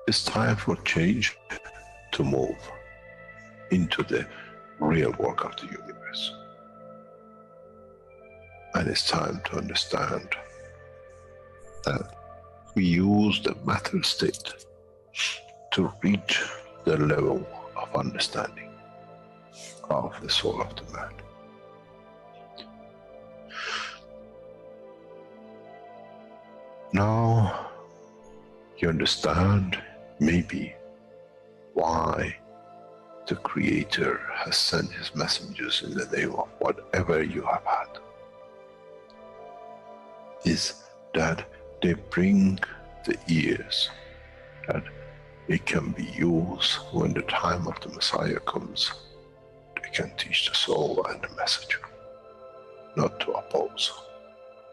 It's time for change to move into the real work of the universe. And it's time to understand that we use the matter state to reach the level of understanding of the soul of the man. Now you understand maybe why the Creator has sent his messengers in the name of whatever you have had. Is that they bring the ears that it can be used when the time of the Messiah comes. They can teach the soul and the message, not to oppose,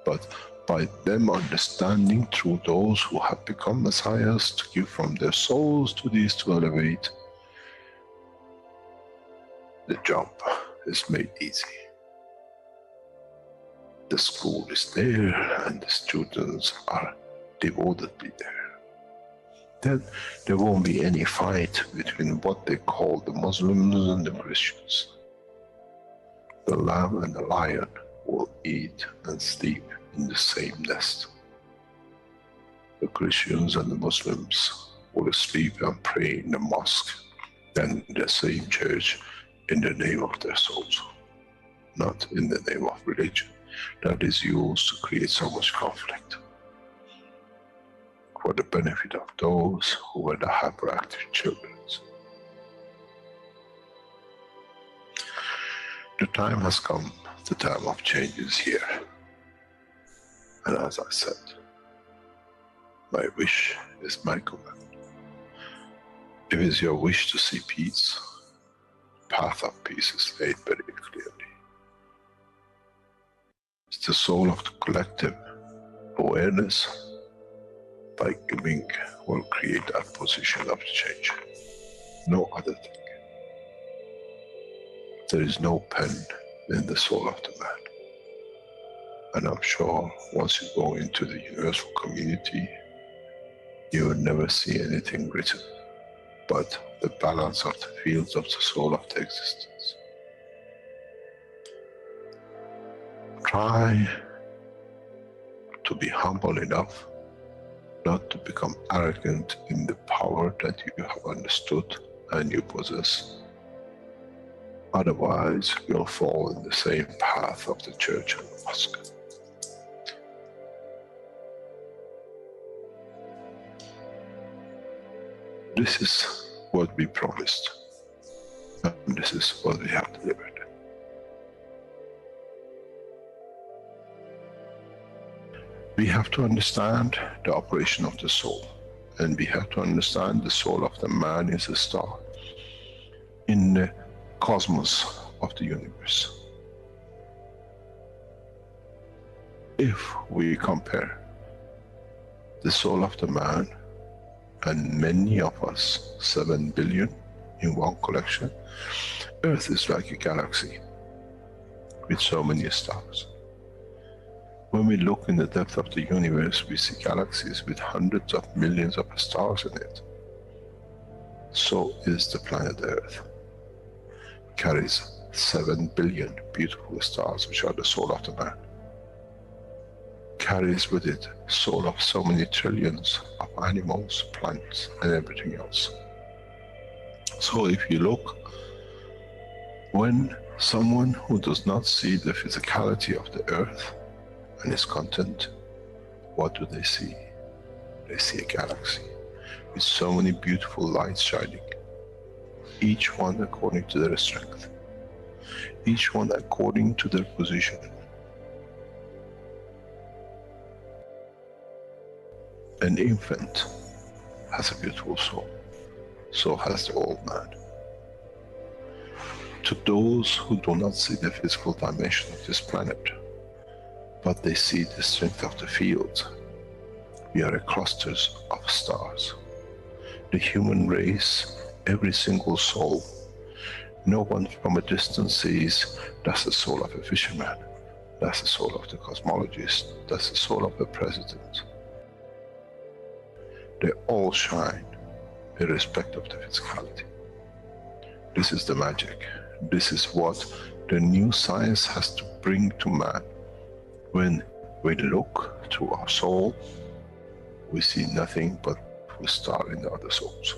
but by them understanding through those who have become Messiahs to give from their souls to these to elevate, the jump is made easy. The school is there and the students are devotedly there. Then there won't be any fight between what they call the Muslims and the Christians. The lamb and the lion will eat and sleep in the same nest. The Christians and the Muslims will sleep and pray in the mosque and in the same church in the name of their souls, not in the name of religion that is used to create so much conflict for the benefit of those who were the hyperactive children. The time has come, the time of change is here. And as I said, my wish is my command. If it's your wish to see peace, the path of peace is laid very clearly. It's the soul of the collective awareness. By giving will create that position of change. No other thing. There is no pen in the soul of the man. And I'm sure once you go into the universal community, you will never see anything written but the balance of the fields of the soul of the existence. Try to be humble enough not to become arrogant in the power that you have understood and you possess. Otherwise, you'll fall in the same path of the church and the mosque. This is what we promised, and this is what we have delivered. We have to understand the operation of the soul, and we have to understand the soul of the man is a star in the cosmos of the universe. If we compare the soul of the man and many of us, 7 billion in one collection, Earth is like a galaxy with so many stars. When we look in the depth of the universe, we see galaxies with hundreds of millions of stars in it. So is the planet Earth. It carries 7 billion beautiful stars, which are the soul of the man. Carries with it soul of so many trillions of animals, plants, and everything else. So if you look, when someone who does not see the physicality of the earth and its content, what do they see? They see a galaxy with so many beautiful lights shining, each one according to their strength, each one according to their position. An infant has a beautiful soul, so has the old man. To those who do not see the physical dimension of this planet, but they see the strength of the field, we are clusters of stars. The human race, every single soul, no one from a distance sees that's the soul of a fisherman, that's the soul of the cosmologist, that's the soul of the president. They all shine irrespective of the physicality. This is the magic. This is what the new science has to bring to man. When we look to our soul, we see nothing but we star in the other souls.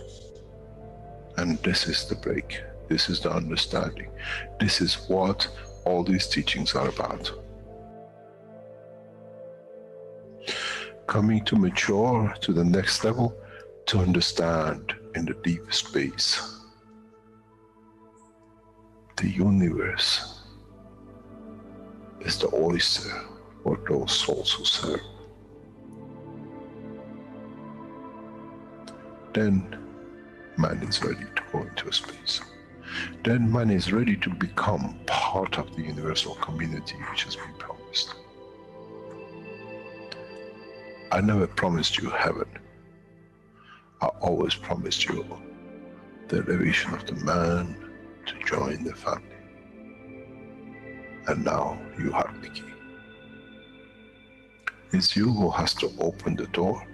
And this is the break. This is the understanding. This is what all these teachings are about. Coming to mature to the next level, to understand in the deep space, the universe is the oyster for those souls who serve. Then man is ready to go into space. Then man is ready to become part of the universal community which has been promised. I never promised you heaven. I always promised you the elevation of the man to join the family. And now you have the key. It's you who has to open the door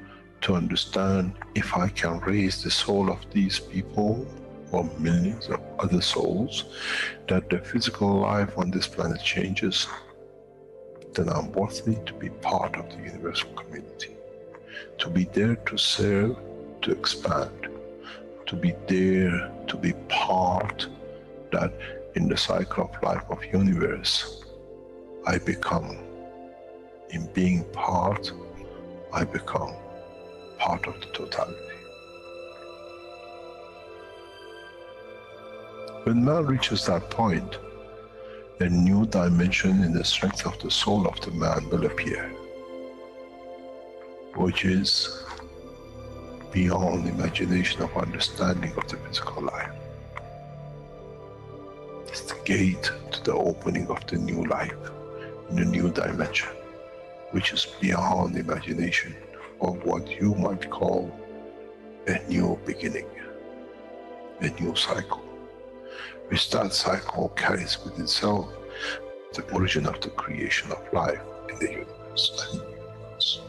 to understand, if I can raise the soul of these people or millions of other souls, that the physical life on this planet changes, then I'm worthy to be part of the universal community. To be there to serve, to expand, to be there, to be part, that in the cycle of life of universe, I become, in being part, I become part of the totality. When man reaches that point, a new dimension in the strength of the soul of the man will appear, which is beyond imagination of understanding of the physical life. It's the gate to the opening of the new life, in a new dimension, which is beyond imagination of what you might call a new beginning, a new cycle, which that cycle carries with itself the origin of the creation of life in the universe and in the universe.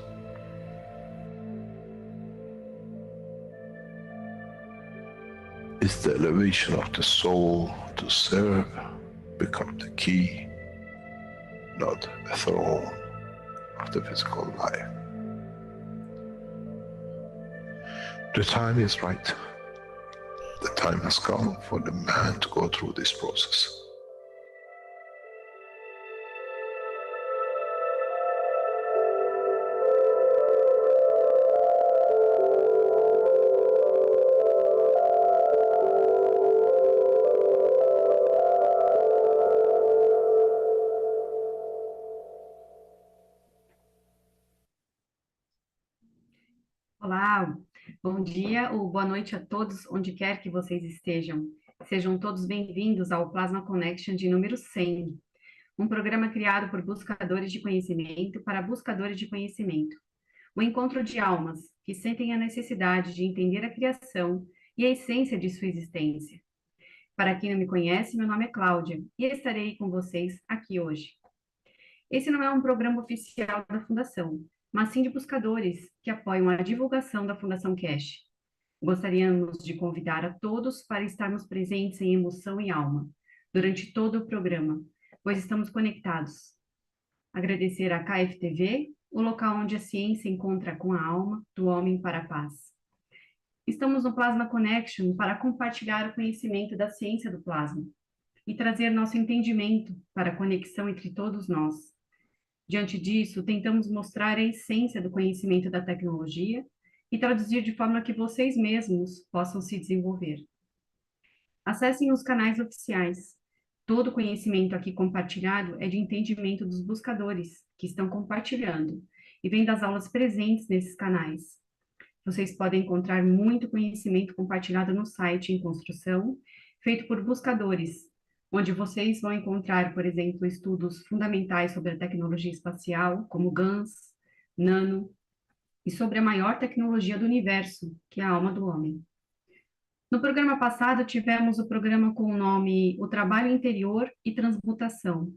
It's the elevation of the soul to serve, become the key, not a throne of the physical life. The time is right. The time has come for the man to go through this process. Olá, bom dia ou boa noite a todos, onde quer que vocês estejam. Sejam todos bem-vindos ao Plasma Connection de número 100, um programa criado por buscadores de conhecimento para buscadores de conhecimento. O encontro de almas que sentem a necessidade de entender a criação e a essência de sua existência. Para quem não me conhece, meu nome é Cláudia e estarei com vocês aqui hoje. Esse não é um programa oficial da Fundação, mas sim de buscadores que apoiam a divulgação da Fundação Keshe. Gostaríamos de convidar a todos para estarmos presentes em emoção e alma, durante todo o programa, pois estamos conectados. Agradecer à KFTV, o local onde a ciência encontra com a alma do homem para a paz. Estamos no Plasma Connection para compartilhar o conhecimento da ciência do plasma e trazer nosso entendimento para a conexão entre todos nós. Diante disso, tentamos mostrar a essência do conhecimento da tecnologia e traduzir de forma que vocês mesmos possam se desenvolver. Acessem os canais oficiais. Todo o conhecimento aqui compartilhado é de entendimento dos buscadores que estão compartilhando e vem das aulas presentes nesses canais. Vocês podem encontrar muito conhecimento compartilhado no site em construção, feito por buscadores, onde vocês vão encontrar, por exemplo, estudos fundamentais sobre a tecnologia espacial, como GANs, nano, e sobre a maior tecnologia do universo, que é a alma do homem. No programa passado, tivemos o programa com o nome O Trabalho Interior e Transmutação,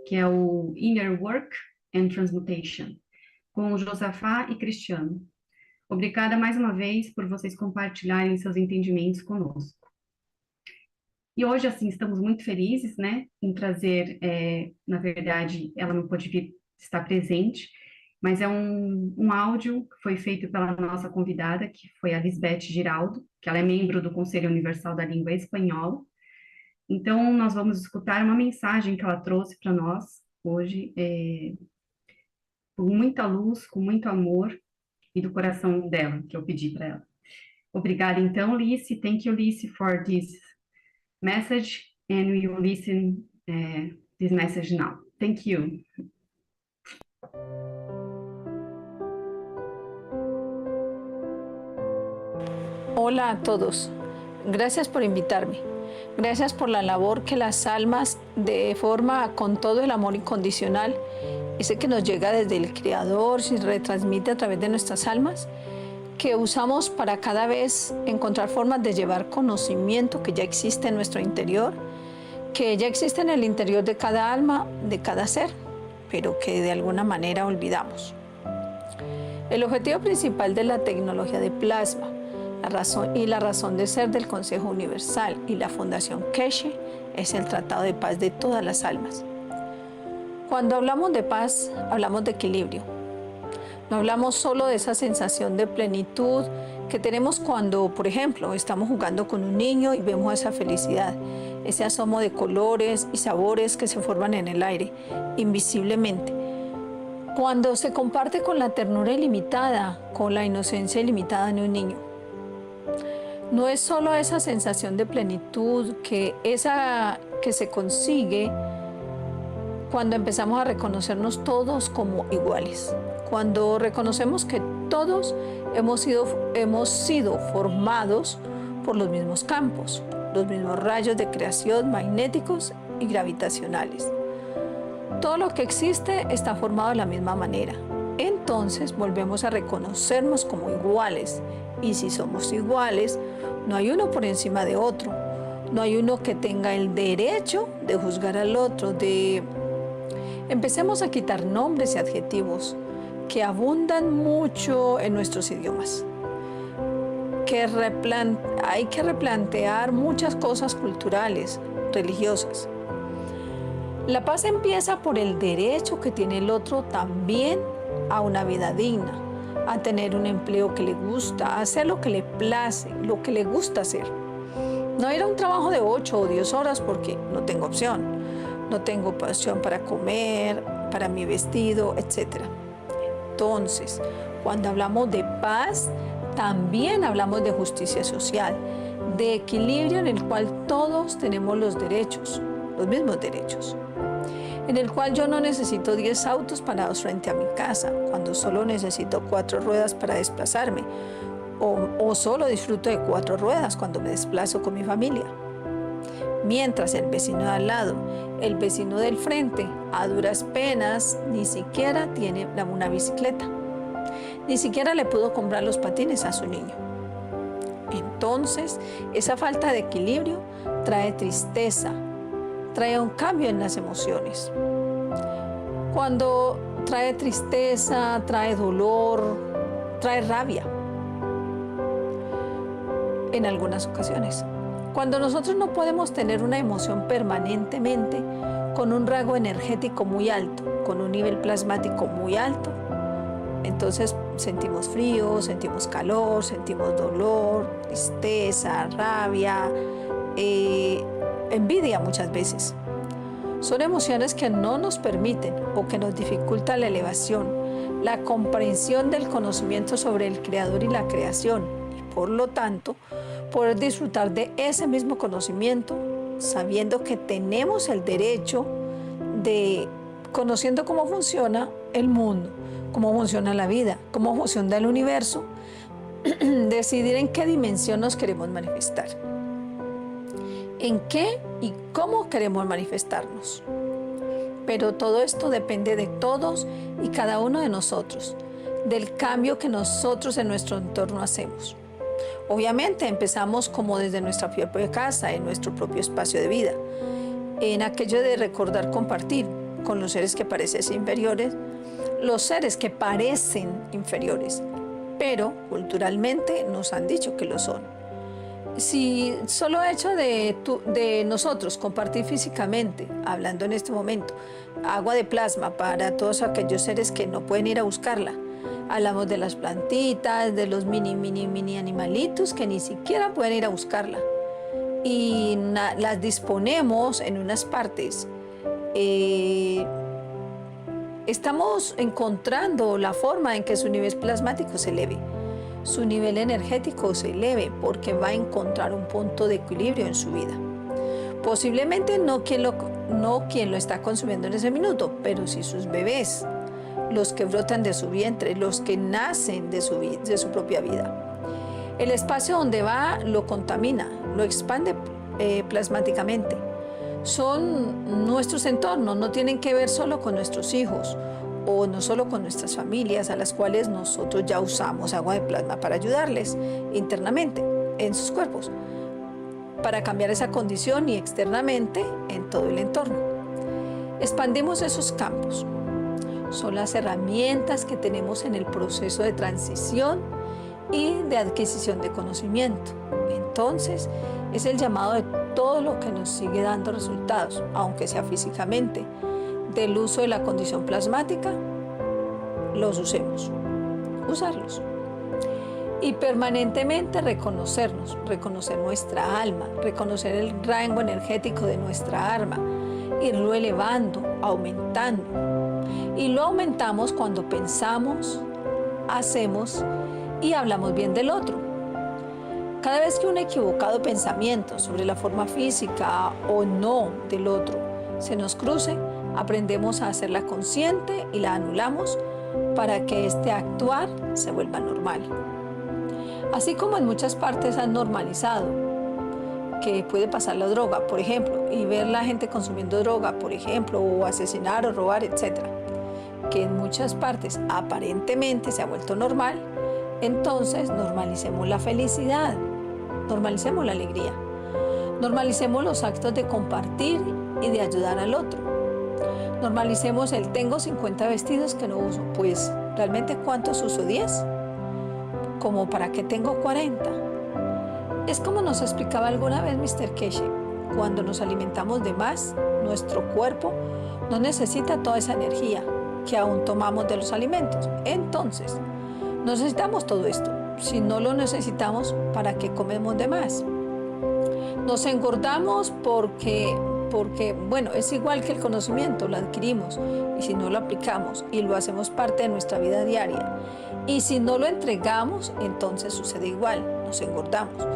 que é o Inner Work and Transmutation, com o Josafá e Cristiano. Obrigada mais uma vez por vocês compartilharem seus entendimentos conosco. E hoje, assim, estamos muito felizes, né, em trazer, na verdade, ela não pôde vir estar presente, mas é um áudio que foi feito pela nossa convidada, que foi a Lisbeth Giraldo, que ela é membro do Conselho Universal da Língua Espanhola. Então, nós vamos escutar uma mensagem que ela trouxe para nós hoje, com muita luz, com muito amor, e do coração dela, que eu pedi para ela. Obrigada, então, Lice. Thank you, Lice, for this message, and we will listen this message now. Thank you. Hola a todos. Gracias por invitarme. Gracias por la labor que las almas, de forma con todo el amor incondicional, ese que nos llega desde el Creador, se retransmite a través de nuestras almas, que usamos para cada vez encontrar formas de llevar conocimiento que ya existe en nuestro interior, que ya existe en el interior de cada alma, de cada ser, pero que de alguna manera olvidamos. El objetivo principal de la tecnología de plasma, la razón de ser del Consejo Universal y la Fundación Keshe es el tratado de paz de todas las almas. Cuando hablamos de paz, hablamos de equilibrio. No hablamos solo de esa sensación de plenitud que tenemos cuando, por ejemplo, estamos jugando con un niño y vemos esa felicidad, ese asomo de colores y sabores que se forman en el aire, invisiblemente. Cuando se comparte con la ternura ilimitada, con la inocencia ilimitada de un niño. No es solo esa sensación de plenitud que se consigue cuando empezamos a reconocernos todos como iguales. Cuando reconocemos que todos hemos sido formados por los mismos campos, los mismos rayos de creación magnéticos y gravitacionales. Todo lo que existe está formado de la misma manera. Entonces volvemos a reconocernos como iguales. Y si somos iguales, no hay uno por encima de otro. No hay uno que tenga el derecho de juzgar al otro. Empecemos a quitar nombres y adjetivos que abundan mucho en nuestros idiomas. Hay que replantear muchas cosas culturales, religiosas. La paz empieza por el derecho que tiene el otro también a una vida digna, a tener un empleo que le gusta, a hacer lo que le place, lo que le gusta hacer. No ir a un trabajo de 8 o 10 horas porque no tengo opción. No tengo opción para comer, para mi vestido, etc. Entonces, cuando hablamos de paz, también hablamos de justicia social, de equilibrio en el cual todos tenemos los derechos, los mismos derechos. En el cual yo no necesito 10 autos parados frente a mi casa, cuando solo necesito 4 ruedas para desplazarme, o solo disfruto de 4 ruedas cuando me desplazo con mi familia. Mientras el vecino de al lado, el vecino del frente, a duras penas, ni siquiera tiene una bicicleta. Ni siquiera le pudo comprar los patines a su niño. Entonces, esa falta de equilibrio trae tristeza, trae un cambio en las emociones. Cuando trae tristeza, trae dolor, trae rabia. En algunas ocasiones. Cuando nosotros no podemos tener una emoción permanentemente con un rango energético muy alto, con un nivel plasmático muy alto, entonces sentimos frío, sentimos calor, sentimos dolor, tristeza, rabia, envidia muchas veces. Son emociones que no nos permiten o que nos dificultan la elevación, la comprensión del conocimiento sobre el Creador y la creación, y por lo tanto, poder disfrutar de ese mismo conocimiento, sabiendo que tenemos el derecho de, conociendo cómo funciona el mundo, cómo funciona la vida, cómo funciona el universo, decidir en qué dimensión nos queremos manifestar. En qué y cómo queremos manifestarnos. Pero todo esto depende de todos y cada uno de nosotros, del cambio que nosotros en nuestro entorno hacemos. Obviamente empezamos como desde nuestra propia casa, en nuestro propio espacio de vida, en aquello de recordar compartir con los seres que parecen inferiores, los seres que parecen inferiores, pero culturalmente nos han dicho que lo son. Si solo hecho de nosotros compartir físicamente, hablando en este momento, agua de plasma para todos aquellos seres que no pueden ir a buscarla, hablamos de las plantitas, de los mini animalitos que ni siquiera pueden ir a buscarla, y las disponemos en unas partes. Estamos encontrando la forma en que su nivel plasmático se eleve, su nivel energético se eleve, porque va a encontrar un punto de equilibrio en su vida. Posiblemente no quien lo está consumiendo en ese minuto, pero sí sus bebés, los que brotan de su vientre, los que nacen de su propia vida. El espacio donde va lo contamina, lo expande plasmáticamente. Son nuestros entornos, no tienen que ver solo con nuestros hijos o no solo con nuestras familias, a las cuales nosotros ya usamos agua de plasma para ayudarles internamente en sus cuerpos, para cambiar esa condición, y externamente en todo el entorno. Expandimos esos campos. Son las herramientas que tenemos en el proceso de transición y de adquisición de conocimiento. Entonces, es el llamado de todo lo que nos sigue dando resultados, aunque sea físicamente, del uso de la condición plasmática, los usemos, usarlos. Y permanentemente reconocernos, reconocer nuestra alma, reconocer el rango energético de nuestra alma, irlo elevando, aumentando. Y lo aumentamos cuando pensamos, hacemos y hablamos bien del otro. Cada vez que un equivocado pensamiento sobre la forma física o no del otro se nos cruce, aprendemos a hacerla consciente y la anulamos para que este actuar se vuelva normal. Así como en muchas partes han normalizado que puede pasar la droga, por ejemplo, y ver la gente consumiendo droga, por ejemplo, o asesinar o robar, etc., que en muchas partes aparentemente se ha vuelto normal, entonces normalicemos la felicidad, normalicemos la alegría, normalicemos los actos de compartir y de ayudar al otro. Normalicemos el tengo 50 vestidos que no uso, pues realmente ¿cuántos uso? 10. Como para qué tengo 40. Es como nos explicaba alguna vez Mr. Keshe, cuando nos alimentamos de más, nuestro cuerpo no necesita toda esa energía que aún tomamos de los alimentos. Entonces, necesitamos todo esto. Si no lo necesitamos, ¿para qué comemos de más? Nos engordamos porque, bueno, es igual que el conocimiento, lo adquirimos, y si no lo aplicamos y lo hacemos parte de nuestra vida diaria, y si no lo entregamos, entonces sucede igual, nos engordamos,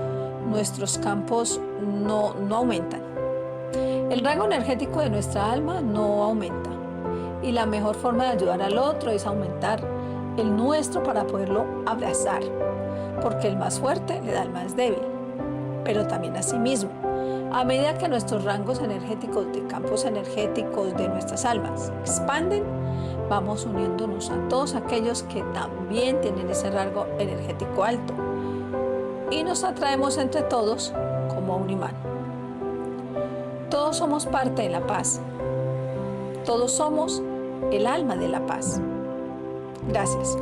nuestros campos no aumentan. El rango energético de nuestra alma no aumenta, y la mejor forma de ayudar al otro es aumentar el nuestro para poderlo abrazar, porque el más fuerte le da al más débil, pero también a sí mismo. A medida que nuestros rangos energéticos de campos energéticos de nuestras almas expanden, vamos uniéndonos a todos aquellos que también tienen ese rango energético alto y nos atraemos entre todos como a un imán. Todos somos parte de la paz. Todos somos el alma de la paz. Gracias.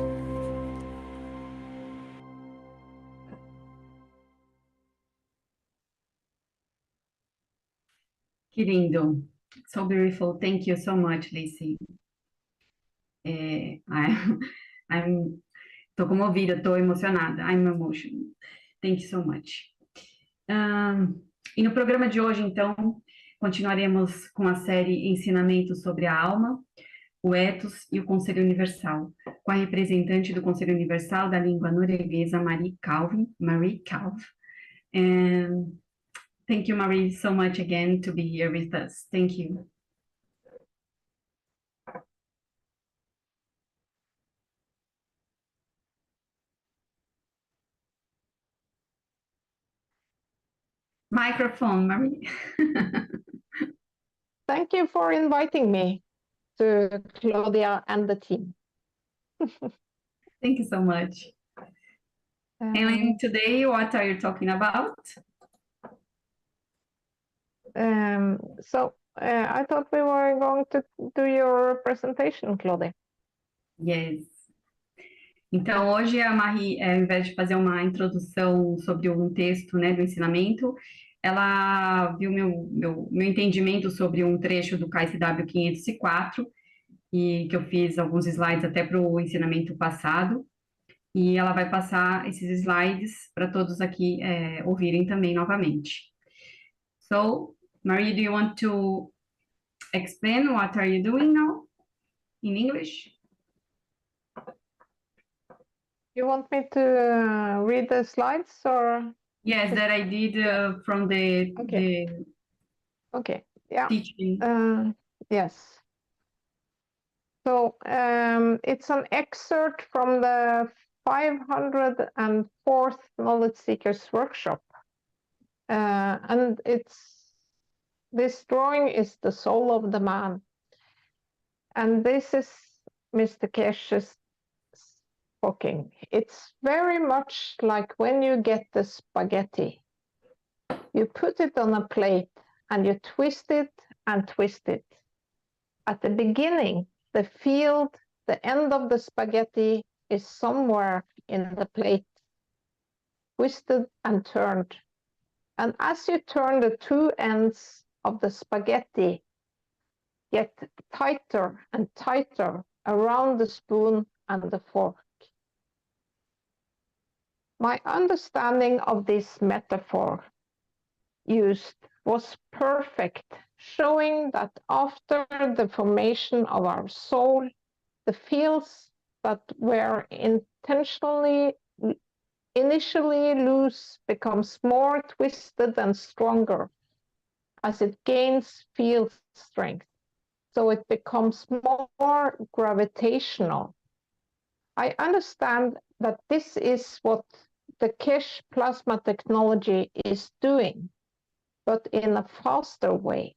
Que lindo. So beautiful. Thank you so much, Lacey. Tô comovida, tô emocionada. I'm emotional. Thank you so much. E no programa de hoje, então, continuaremos com a série Ensinamentos sobre a Alma, o Ethos e o Conselho Universal, com a representante do Conselho Universal da língua norueguesa, Marie Calvin. And thank you, Marie, so much again to be here with us. Thank you. Microphone, Marie. Thank you for inviting me to Claudia and the team. Thank you so much. And today, what are you talking about? I thought we were going to do your presentation, Claudia. Yes. Então, hoje a Marie, ao invés de fazer uma introdução sobre um texto, né, do ensinamento, ela viu meu entendimento sobre um trecho do KSW 504, e que eu fiz alguns slides até para o ensinamento passado, e ela vai passar esses slides para todos aqui ouvirem também novamente. So, Marie, do you want to explain what are you doing now in English? You want me to read the slides or? Yes, that I did from the Okay, yeah. teaching. Yes. So it's an excerpt from the 504th Knowledge Seekers Workshop. And this drawing is the soul of the man. And this is Mr. Keshe's talking. It's very much like when you get the spaghetti. You put it on a plate and you twist it and twist it. At the beginning, the field, the end of the spaghetti is somewhere in the plate, twisted and turned. And as you turn, the two ends of the spaghetti get tighter and tighter around the spoon and the fork. My understanding of this metaphor used was perfect, showing that after the formation of our soul, the fields that were initially loose becomes more twisted and stronger as it gains field strength. So it becomes more gravitational. I understand that this is what the Keshe plasma technology is doing, but in a faster way.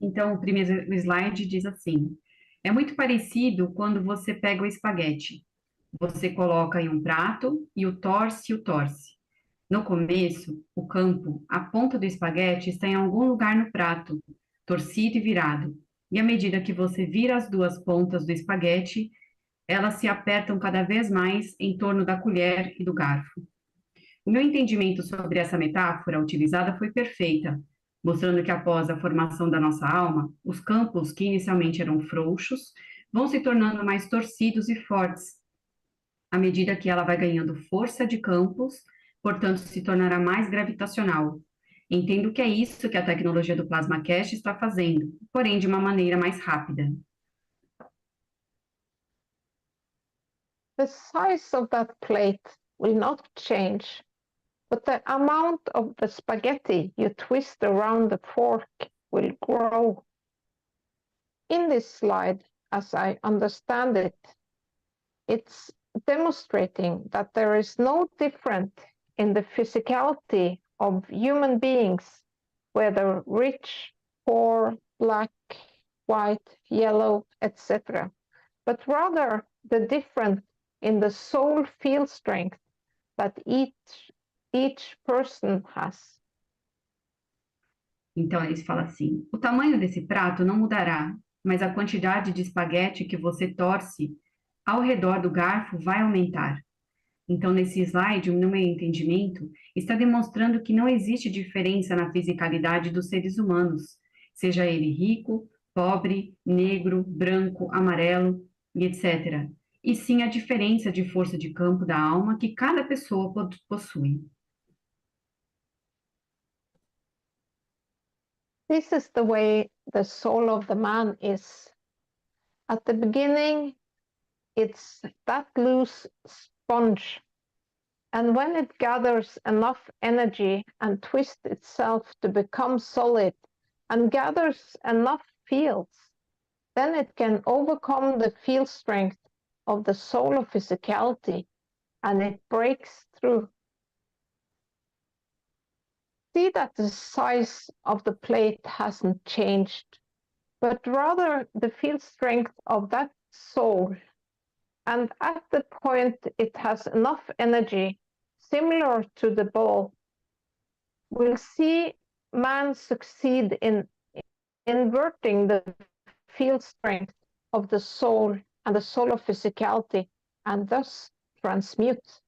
Então, o primeiro slide diz assim: é muito parecido quando você pega o espaguete. Você coloca em um prato e o torce. No começo, o campo, a ponta do espaguete está em algum lugar no prato, torcido e virado. E à medida que você vira as duas pontas do espaguete, elas se apertam cada vez mais em torno da colher e do garfo. O meu entendimento sobre essa metáfora utilizada foi perfeita, mostrando que após a formação da nossa alma, os campos que inicialmente eram frouxos vão se tornando mais torcidos e fortes, à medida que ela vai ganhando força de campos, portanto se tornará mais gravitacional. Entendo que é isso que a tecnologia do Plasma Keshe está fazendo, porém de uma maneira mais rápida. The size of that plate will not change, but the amount of the spaghetti you twist around the fork will grow. In this slide, as I understand it, it's demonstrating that there is no difference in the physicality of human beings, whether rich, poor, black, white, yellow, etc., but rather the difference in the soul field strength that each person has. Então, eles falam assim: o tamanho desse prato não mudará, mas a quantidade de espaguete que você torce ao redor do garfo vai aumentar. Então, nesse slide, no meu entendimento, está demonstrando que não existe diferença na fisicalidade dos seres humanos, seja ele rico, pobre, negro, branco, amarelo e etc., e sim a diferença de força de campo da alma que cada pessoa possui. This is the way the soul of the man is. At the beginning, it's that loose sponge. And when it gathers enough energy and twists itself to become solid and gathers enough fields, then it can overcome the field strength of the soul of physicality and it breaks through. See that the size of the plate hasn't changed, but rather the field strength of that soul. And at the point it has enough energy, similar to the ball, we'll see man succeed in inverting the field strength of the soul and the soul of physicality, and thus transmute.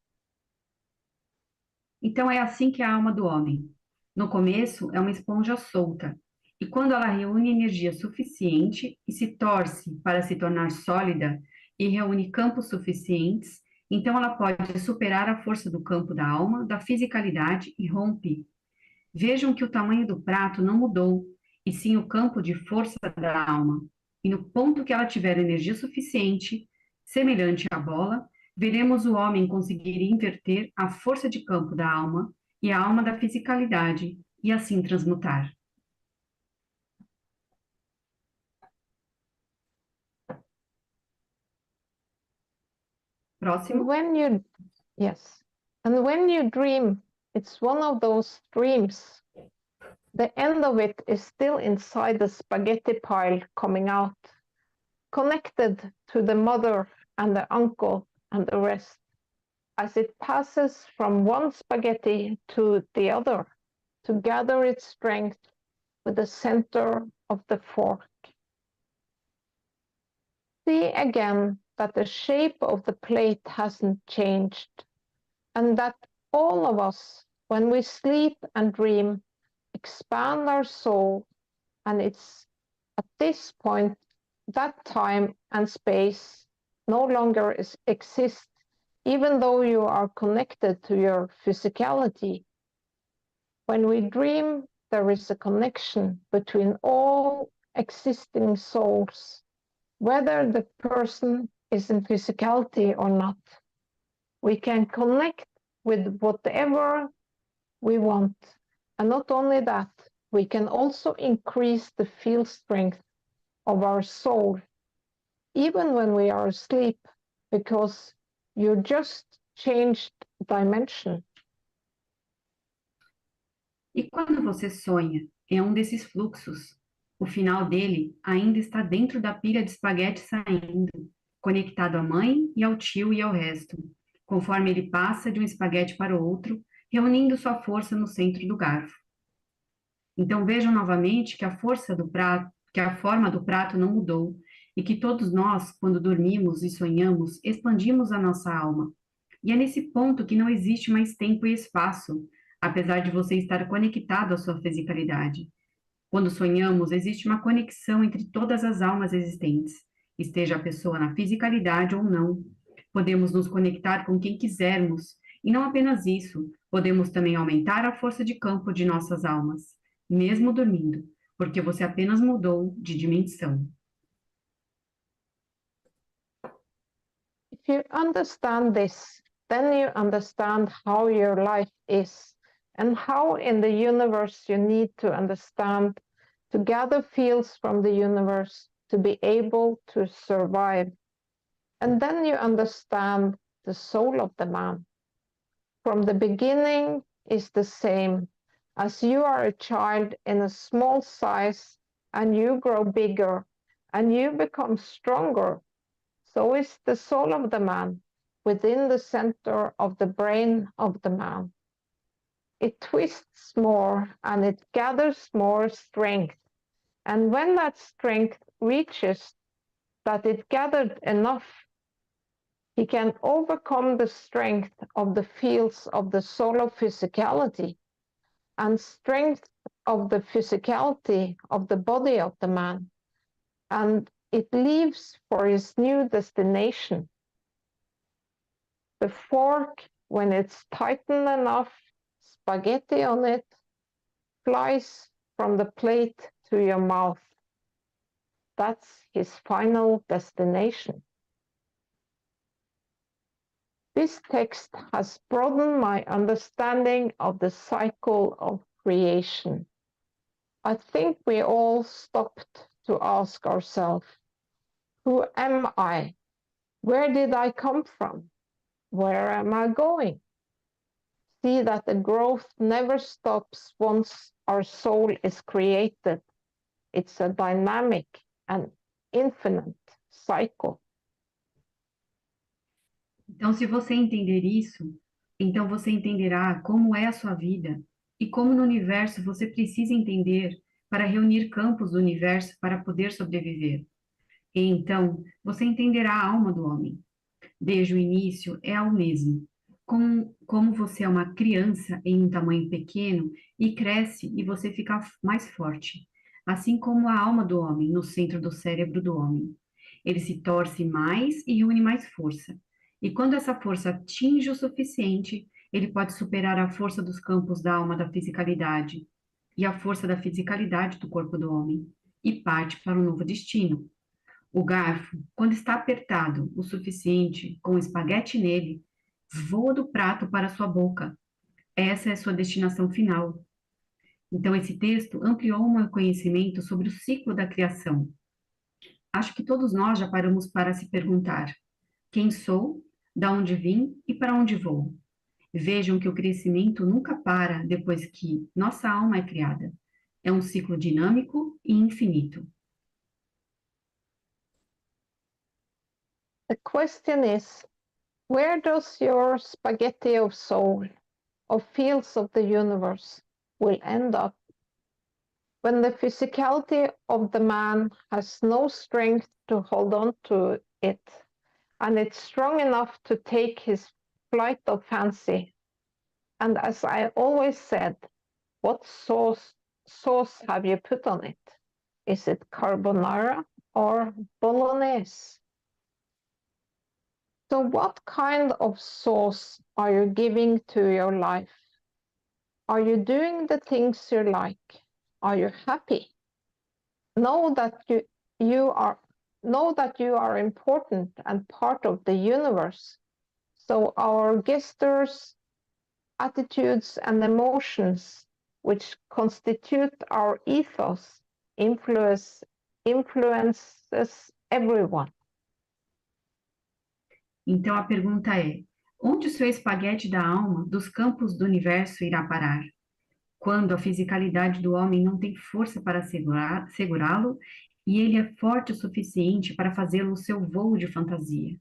Então é assim que é a alma do homem. No começo é uma esponja solta, e quando ela reúne energia suficiente e se torce para se tornar sólida e reúne campos suficientes, então ela pode superar a força do campo da alma, da fisicalidade e rompe. Vejam que o tamanho do prato não mudou, e sim o campo de força da alma. E no ponto que ela tiver energia suficiente, semelhante à bola, veremos o homem conseguir inverter a força de campo da alma e a alma da fisicalidade, e assim transmutar. Próximo. And when you dream, it's one of those dreams. The end of it is still inside the spaghetti pile coming out, connected to the mother and the uncle and the rest, as it passes from one spaghetti to the other to gather its strength with the center of the fork. See again that the shape of the plate hasn't changed, and that all of us, when we sleep and dream, expand our soul, and it's at this point that time and space no longer exist, even though you are connected to your physicality. When we dream, there is a connection between all existing souls, whether the person is in physicality or not. We can connect with whatever we want. And not only that, we can also increase the field strength of our soul, even when we are asleep, because you just changed dimension. E quando você sonha, é um desses fluxos. O final dele ainda está dentro da pilha de espaguete saindo, conectado à mãe e ao tio e ao resto, conforme ele passa de um espaguete para o outro, reunindo sua força no centro do garfo. Então vejam novamente que a força do prato, que a forma do prato não mudou, e que todos nós, quando dormimos e sonhamos, expandimos a nossa alma. E é nesse ponto que não existe mais tempo e espaço, apesar de você estar conectado à sua fisicalidade. Quando sonhamos, existe uma conexão entre todas as almas existentes, esteja a pessoa na fisicalidade ou não. Podemos nos conectar com quem quisermos, e não apenas isso, podemos também aumentar a força de campo de nossas almas, mesmo dormindo, porque você apenas mudou de dimensão. If you understand this, then you understand how your life is, and how in the universe you need to understand to gather fields from the universe to be able to survive. And then you understand the soul of the man. From the beginning is the same, as you are a child in a small size and you grow bigger and you become stronger. So is the soul of the man within the center of the brain of the man. It twists more and it gathers more strength. And when that strength reaches that it gathered enough, he can overcome the strength of the fields of the soul of physicality and strength of the physicality of the body of the man. And it leaves for his new destination. The fork, when it's tightened enough, spaghetti on it, flies from the plate to your mouth. That's his final destination. This text has broadened my understanding of the cycle of creation. I think we all stopped to ask ourselves, who am I? Where did I come from? Where am I going? See that the growth never stops once our soul is created. It's a dynamic and infinite cycle. Então, se você entender isso, então você entenderá como é a sua vida e como no universo você precisa entender para reunir campos do universo para poder sobreviver. E então, você entenderá a alma do homem. Desde o início é o mesmo. Como você é uma criança em um tamanho pequeno e cresce e você fica mais forte. Assim como a alma do homem no centro do cérebro do homem. Ele se torce mais e une mais força. E quando essa força atinge o suficiente, ele pode superar a força dos campos da alma da fisicalidade e a força da fisicalidade do corpo do homem e parte para um novo destino. O garfo, quando está apertado o suficiente, com o espaguete nele, voa do prato para sua boca. Essa é sua destinação final. Então, esse texto ampliou o meu conhecimento sobre o ciclo da criação. Acho que todos nós já paramos para se perguntar: quem sou, da onde vim e para onde vou? Vejam que o crescimento nunca para depois que nossa alma é criada. É um ciclo dinâmico e infinito. The question is, where does your spaghetti of soul, of fields of the universe, will end up when the physicality of the man has no strength to hold on to it, and it's strong enough to take his flight of fancy? And as I always said, what sauce have you put on it? Is it carbonara or bolognese? So what kind of sauce are you giving to your life? Are you doing the things you like? Are you happy? Know that you are important and part of the universe. So our gestures, attitudes, and emotions, which constitute our ethos, influences everyone. Então a pergunta é: onde o seu espaguete da alma, dos campos do universo, irá parar? Quando a fisicalidade do homem não tem força para segurá-lo e ele é forte o suficiente para fazê-lo o seu voo de fantasia.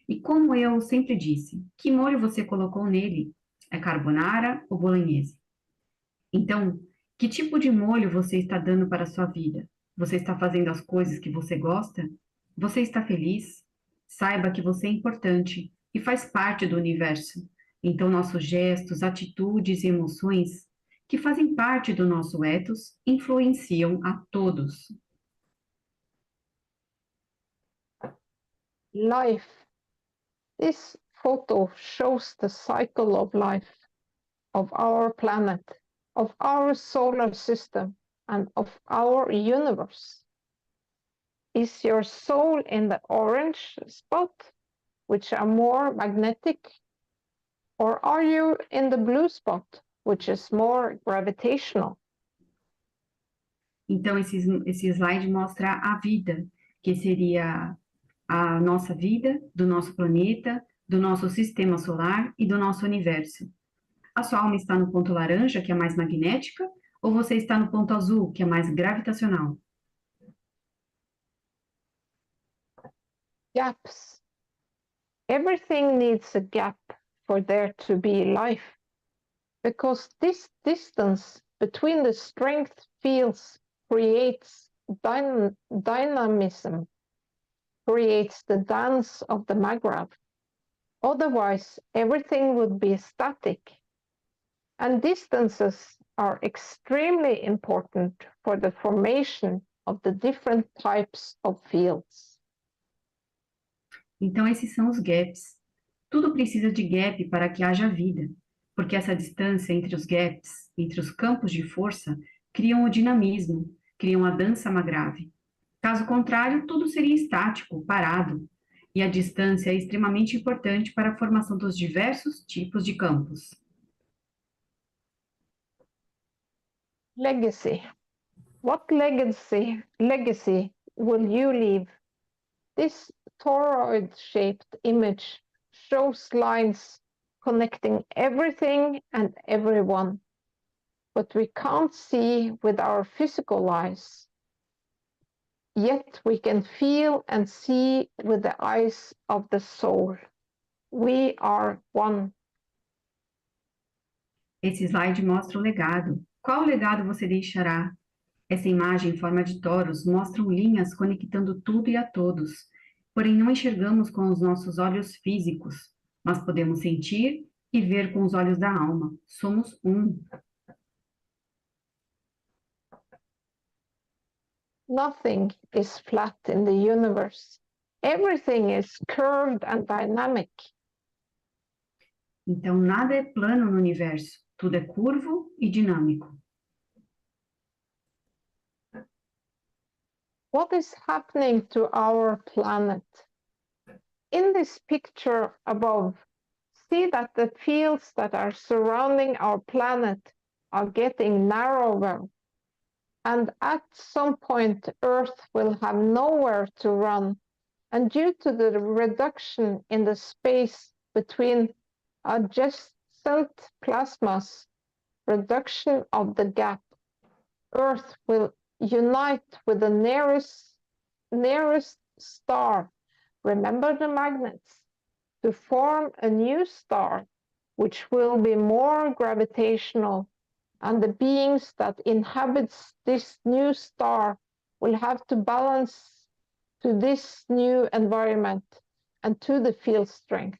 E como eu sempre disse, que molho você colocou nele? É carbonara ou bolognese? Então, que tipo de molho você está dando para a sua vida? Você está fazendo as coisas que você gosta? Você está feliz? Saiba que você é importante e faz parte do universo. Então, nossos gestos, atitudes e emoções, que fazem parte do nosso ethos, influenciam a todos. Life. This photo shows the cycle of life, of our planet, of our solar system, and of our universe. Is your soul in the orange spot, which are more magnetic, or are you in the blue spot, which is more gravitational? Então, esse slide mostra a vida, que seria a nossa vida, do nosso planeta, do nosso sistema solar e do nosso universo. A sua alma está no ponto laranja, que é mais magnética, ou você está no ponto azul, que é mais gravitacional? Gaps. Everything needs a gap for there to be life, because this distance between the strength fields creates dynamism, creates the dance of the magravs. Otherwise, everything would be static. And distances are extremely important for the formation of the different types of fields. Então, esses são os gaps. Tudo precisa de gap para que haja vida, porque essa distância entre os gaps, entre os campos de força, criam o dinamismo, criam a dança magrave. Caso contrário, tudo seria estático, parado, e a distância é extremamente importante para a formação dos diversos tipos de campos. Legacy. What legacy will you leave? This toroid-shaped image shows lines connecting everything and everyone, but we can't see with our physical eyes. Yet we can feel and see with the eyes of the soul. We are one. Esse slide mostra o legado. Qual legado você deixará? Essa imagem em forma de toros mostra linhas conectando tudo e a todos, porém não enxergamos com os nossos olhos físicos, mas podemos sentir e ver com os olhos da alma. Somos um. Nothing is flat in the universe. Everything is curved and dynamic. Então, nada é plano no universo, tudo é curvo e dinâmico. What is happening to our planet? In this picture above, see that the fields that are surrounding our planet are getting narrower, and at some point Earth will have nowhere to run, and due to the reduction in the space between adjacent plasmas, reduction of the gap, Earth will unite with the nearest star, remember the magnets, to form a new star, which will be more gravitational, and the beings that inhabits this new star will have to balance to this new environment and to the field strength.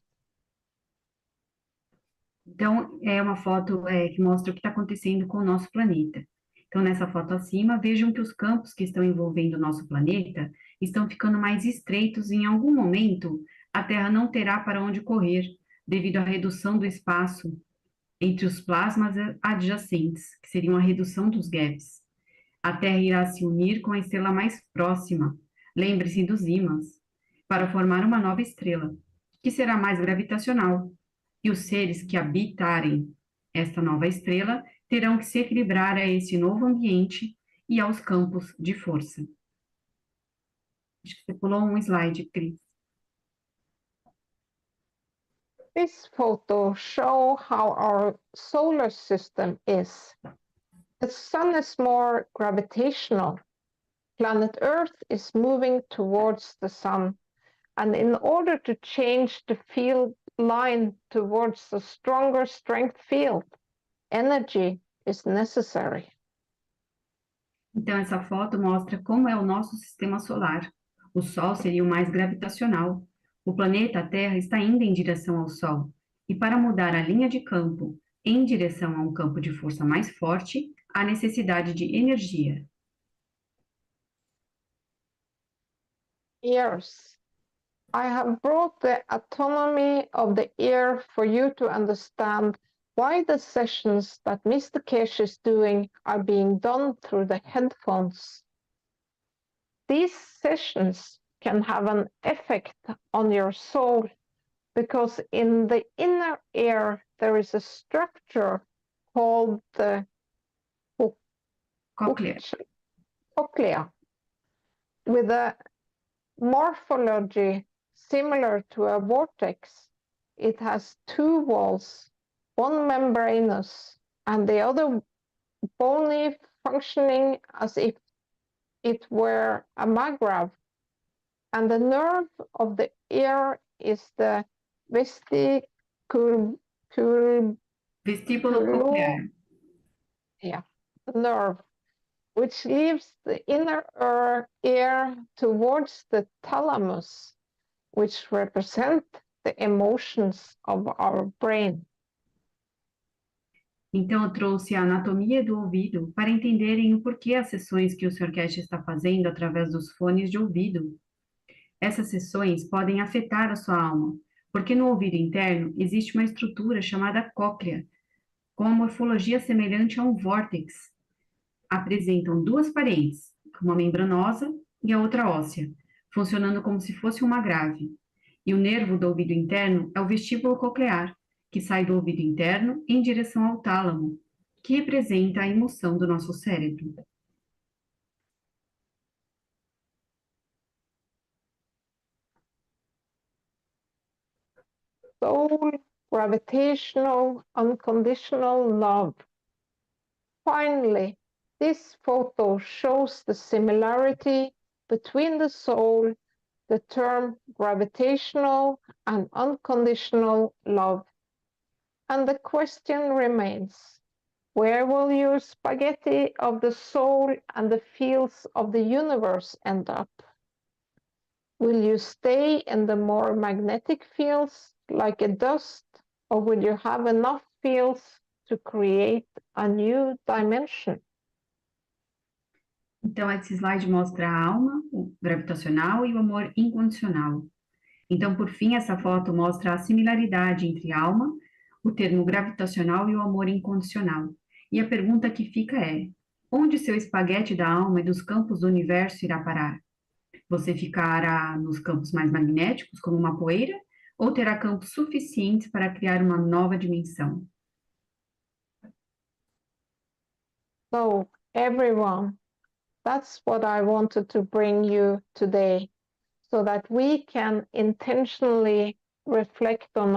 Então, é uma foto que mostra o que está acontecendo com o nosso planeta. Então, nessa foto acima, vejam que os campos que estão envolvendo o nosso planeta estão ficando mais estreitos e, em algum momento, a Terra não terá para onde correr, devido à redução do espaço entre os plasmas adjacentes, que seriam a redução dos gaps. A Terra irá se unir com a estrela mais próxima, lembre-se dos ímãs, para formar uma nova estrela, que será mais gravitacional, e os seres que habitarem esta nova estrela terão que se equilibrar a esse novo ambiente e aos campos de força. Acho que você pulou um slide, Cris. This photo shows how our solar system is. The sun is more gravitational. Planet Earth is moving towards the sun, and in order to change the field line towards a stronger strength field, energy is necessary. Então, essa foto mostra como é o nosso sistema solar. O Sol seria o mais gravitacional. O planeta Terra está indo em direção ao Sol. E para mudar a linha de campo em direção a um campo de força mais forte, há necessidade de energia. Ears. I have brought the autonomy of the ear for you to understand why the sessions that Mr. Keshe is doing are being done through the headphones. These sessions can have an effect on your soul because in the inner ear there is a structure called the cochlea with a morphology similar to a vortex. It has two walls, one membranous and the other bony, functioning as if it were a magrav. And the nerve of the ear is the vestibular Vestíbulo-coclear. Yeah, the nerve, which leaves the inner ear towards the thalamus, which represent the emotions of our brain. Então, eu trouxe a anatomia do ouvido para entenderem o porquê as sessões que o Sr. Keshe está fazendo através dos fones de ouvido. Essas sessões podem afetar a sua alma, porque no ouvido interno existe uma estrutura chamada cóclea, com uma morfologia semelhante a um vórtex. Apresentam duas paredes, uma membranosa e a outra óssea, funcionando como se fosse uma grave. E o nervo do ouvido interno é o vestíbulo coclear, que sai do ouvido interno em direção ao tálamo, que representa a emoção do nosso cérebro. Soul, gravitational, unconditional love. Finally, this photo shows the similarity between the soul, the term gravitational and unconditional love. And the question remains, where will your spaghetti of the soul and the fields of the universe end up? Will you stay in the more magnetic fields like a dust, or will you have enough fields to create a new dimension? Então, esse slide mostra a alma, o gravitacional e o amor incondicional. Então, por fim, essa foto mostra a similaridade entre a alma, o termo gravitacional e o amor incondicional. E a pergunta que fica é: onde seu espaguete da alma e dos campos do universo irá parar? Você ficará nos campos mais magnéticos, como uma poeira, ou terá campos suficientes para criar uma nova dimensão? So, everyone, that's what I wanted to bring you today, so that we can intentionally reflect on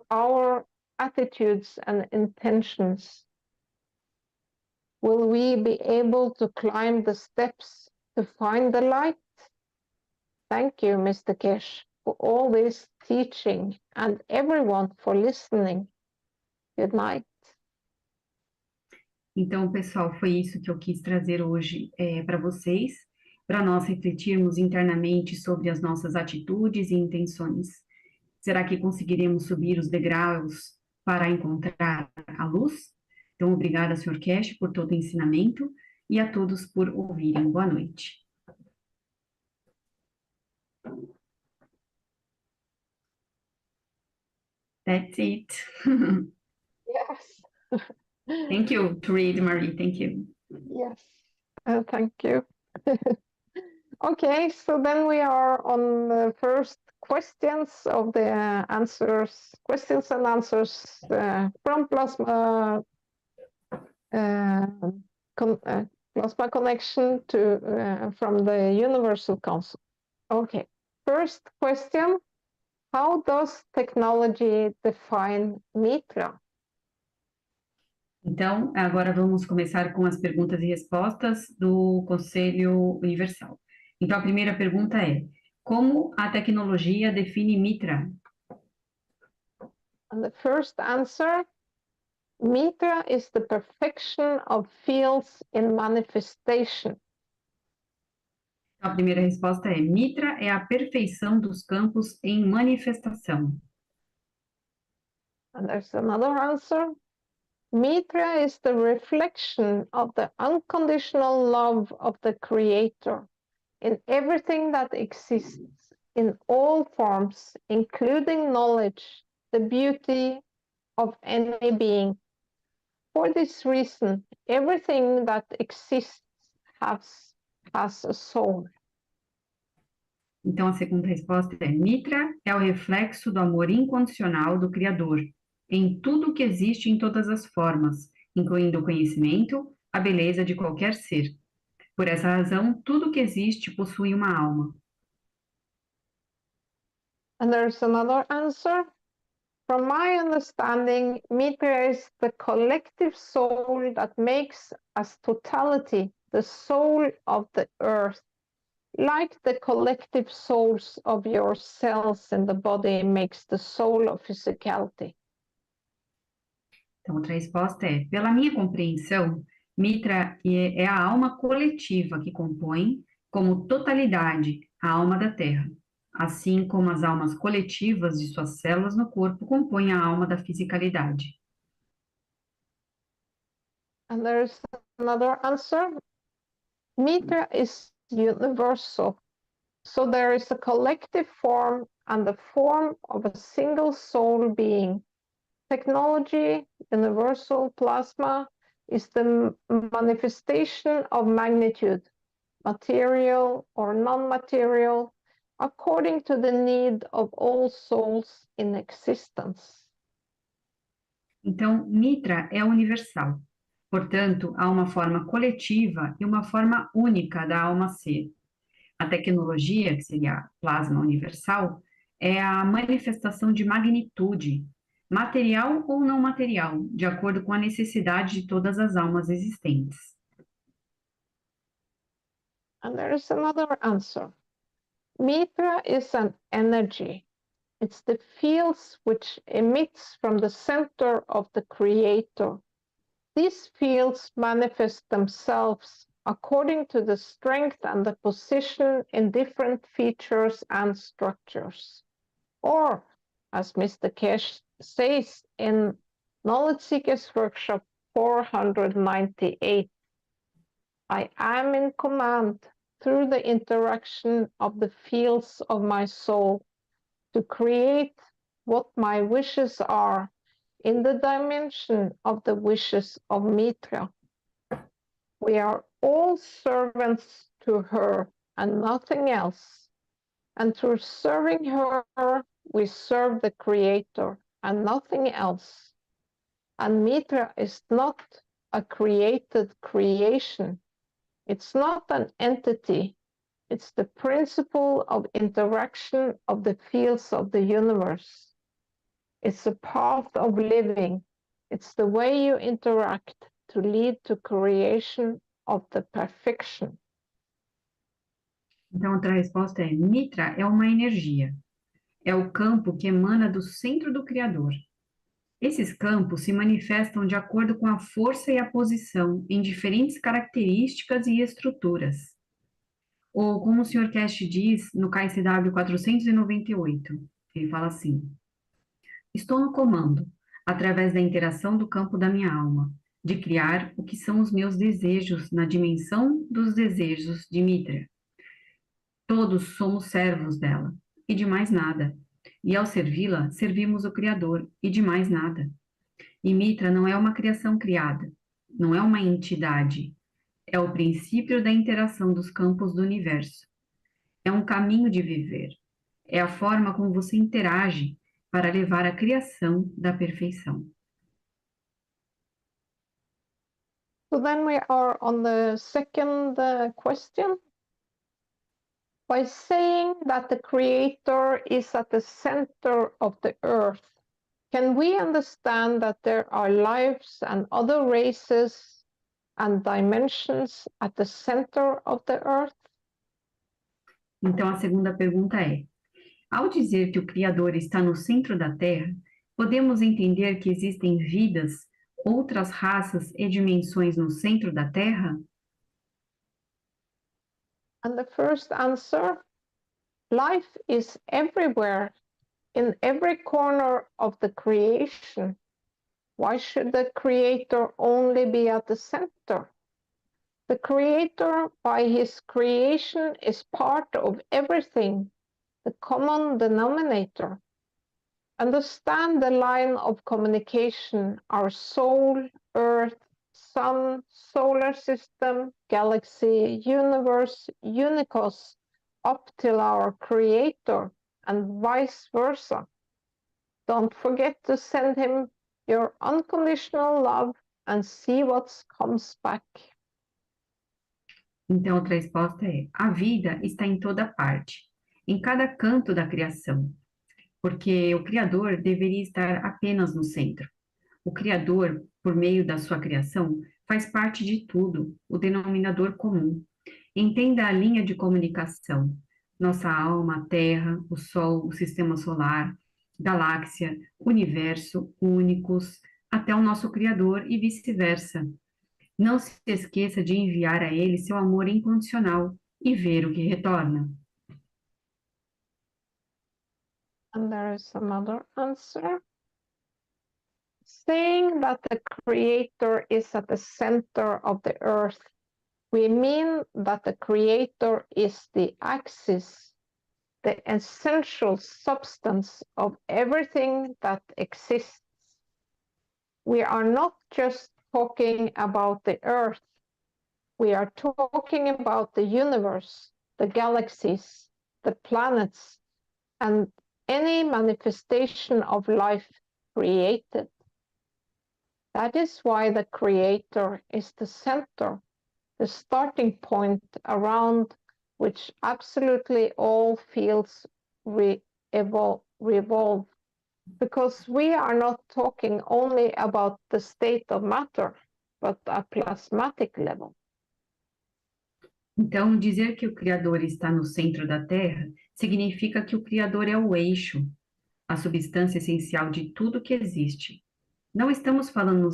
our attitudes and intentions. Will we be able to climb the steps to find the light? Thank you, Mr. Keshe, for all this teaching and everyone for listening. Good night. Então, pessoal, foi isso que eu quis trazer hoje para vocês, para nós refletirmos internamente sobre as nossas atitudes e intenções. Será que conseguiremos subir os degraus para encontrar a luz? Então, obrigada, Sr. Keshe, por todo o ensinamento e a todos por ouvirem. Boa noite. That's it. Yes. Thank you to read, Marie. Thank you. Yes, thank you. Okay, so then we are on the first questions of the questions and answers from Plasma Plasma Connection to from the Universal Council. Okay, first question: how does technology define Mitra? Então, agora vamos começar com as perguntas e respostas do Conselho Universal. Então, a primeira pergunta é: como a tecnologia define Mitra? And the first answer: Mitra is the perfection of fields in manifestation. A primeira resposta é: Mitra é a perfeição dos campos em manifestação. And there's another answer: Mitra is the reflection of the unconditional love of the Creator in everything that exists, in all forms, including knowledge, the beauty of any being. For this reason, everything that exists has a soul. Então, a segunda resposta é: Mitra é o reflexo do amor incondicional do Criador em tudo que existe em todas as formas, incluindo o conhecimento, a beleza de qualquer ser. Por essa razão, tudo que existe possui uma alma. And there's another answer. From my understanding, Mitra is the collective soul that makes as totality the soul of the earth, like the collective souls of your cells in the body makes the soul of physicality. Então, outra resposta é: pela minha compreensão, Mitra é a alma coletiva que compõe, como totalidade, a alma da Terra, assim como as almas coletivas de suas células no corpo compõem a alma da fisicalidade. And there's another answer. Mitra is universal, so there is a collective form and the form of a single soul being. Technology, universal plasma, is the manifestation of magnitude, material or non-material, according to the need of all souls in existence. Então, Mitra é universal. Portanto, há uma forma coletiva e uma forma única da alma ser. A tecnologia, que seria a plasma universal, é a manifestação de magnitude, material ou não material, de acordo com a necessidade de todas as almas existentes. And there is another answer. Mitra is an energy. It's the fields which emits from the center of the Creator. these fields manifest themselves according to the strength and the position in different features and structures. Or, as Mr. Keshe says in Knowledge Seekers Workshop 498, I am in command through the interaction of the fields of my soul to create what my wishes are in the dimension of the wishes of Mitra. We are all servants to her and nothing else. And through serving her, we serve the Creator and nothing else. And Mitra is not a created creation. It's not an entity. It's the principle of interaction of the fields of the universe. It's a path of living. It's the way you interact to lead to creation of the perfection. Então, outra resposta é: Mitra é uma energia. É o campo que emana do centro do Criador. Esses campos se manifestam de acordo com a força e a posição em diferentes características e estruturas. Ou como o Sr. Keshe diz no KSW 498, ele fala assim: estou no comando, através da interação do campo da minha alma, de criar o que são os meus desejos na dimensão dos desejos de Mitra. Todos somos servos dela, e de mais nada. E ao servi-la, servimos o Criador, e de mais nada. E Mitra não é uma criação criada, não é uma entidade, é o princípio da interação dos campos do universo. É um caminho de viver, é a forma como você interage para levar a criação da perfeição. So then we are on the second question. By saying that the Creator is at the center of the earth, can we understand that there are lives and other races and dimensions at the center of the earth? Então, a segunda pergunta é: ao dizer que o Criador está no centro da Terra, podemos entender que existem vidas, outras raças e dimensões no centro da Terra? And the first answer, life is everywhere, in every corner of the creation. Why should the Creator only be at the center? The Creator, by his creation, is part of everything, the common denominator. Understand the line of communication, our soul, earth, sun, solar system, galaxy, universe, unicos, up till our Creator, and vice versa. Don't forget to send him your unconditional love and see what comes back. Então, outra resposta é: a vida está em toda parte, em cada canto da criação, porque o Criador deveria estar apenas no centro. O Criador, por meio da sua criação, faz parte de tudo, o denominador comum. Entenda a linha de comunicação: nossa alma, a Terra, o Sol, o Sistema Solar, galáxia, universo, únicos, até o nosso Criador e vice-versa. Não se esqueça de enviar a ele seu amor incondicional e ver o que retorna. And there is another answer. Saying that the Creator is at the center of the earth, we mean that the Creator is the axis, the essential substance of everything that exists. We are not just talking about the earth. We are talking about the universe, the galaxies, the planets, and any manifestation of life created. That is why the Creator is the center, the starting point around which absolutely all fields revolve. Because we are not talking only about the state of matter, but a plasmatic level. Então, dizer que o Criador está no centro da Terra significa que o Criador é o eixo, a substância essencial de tudo que existe. Não estamos falando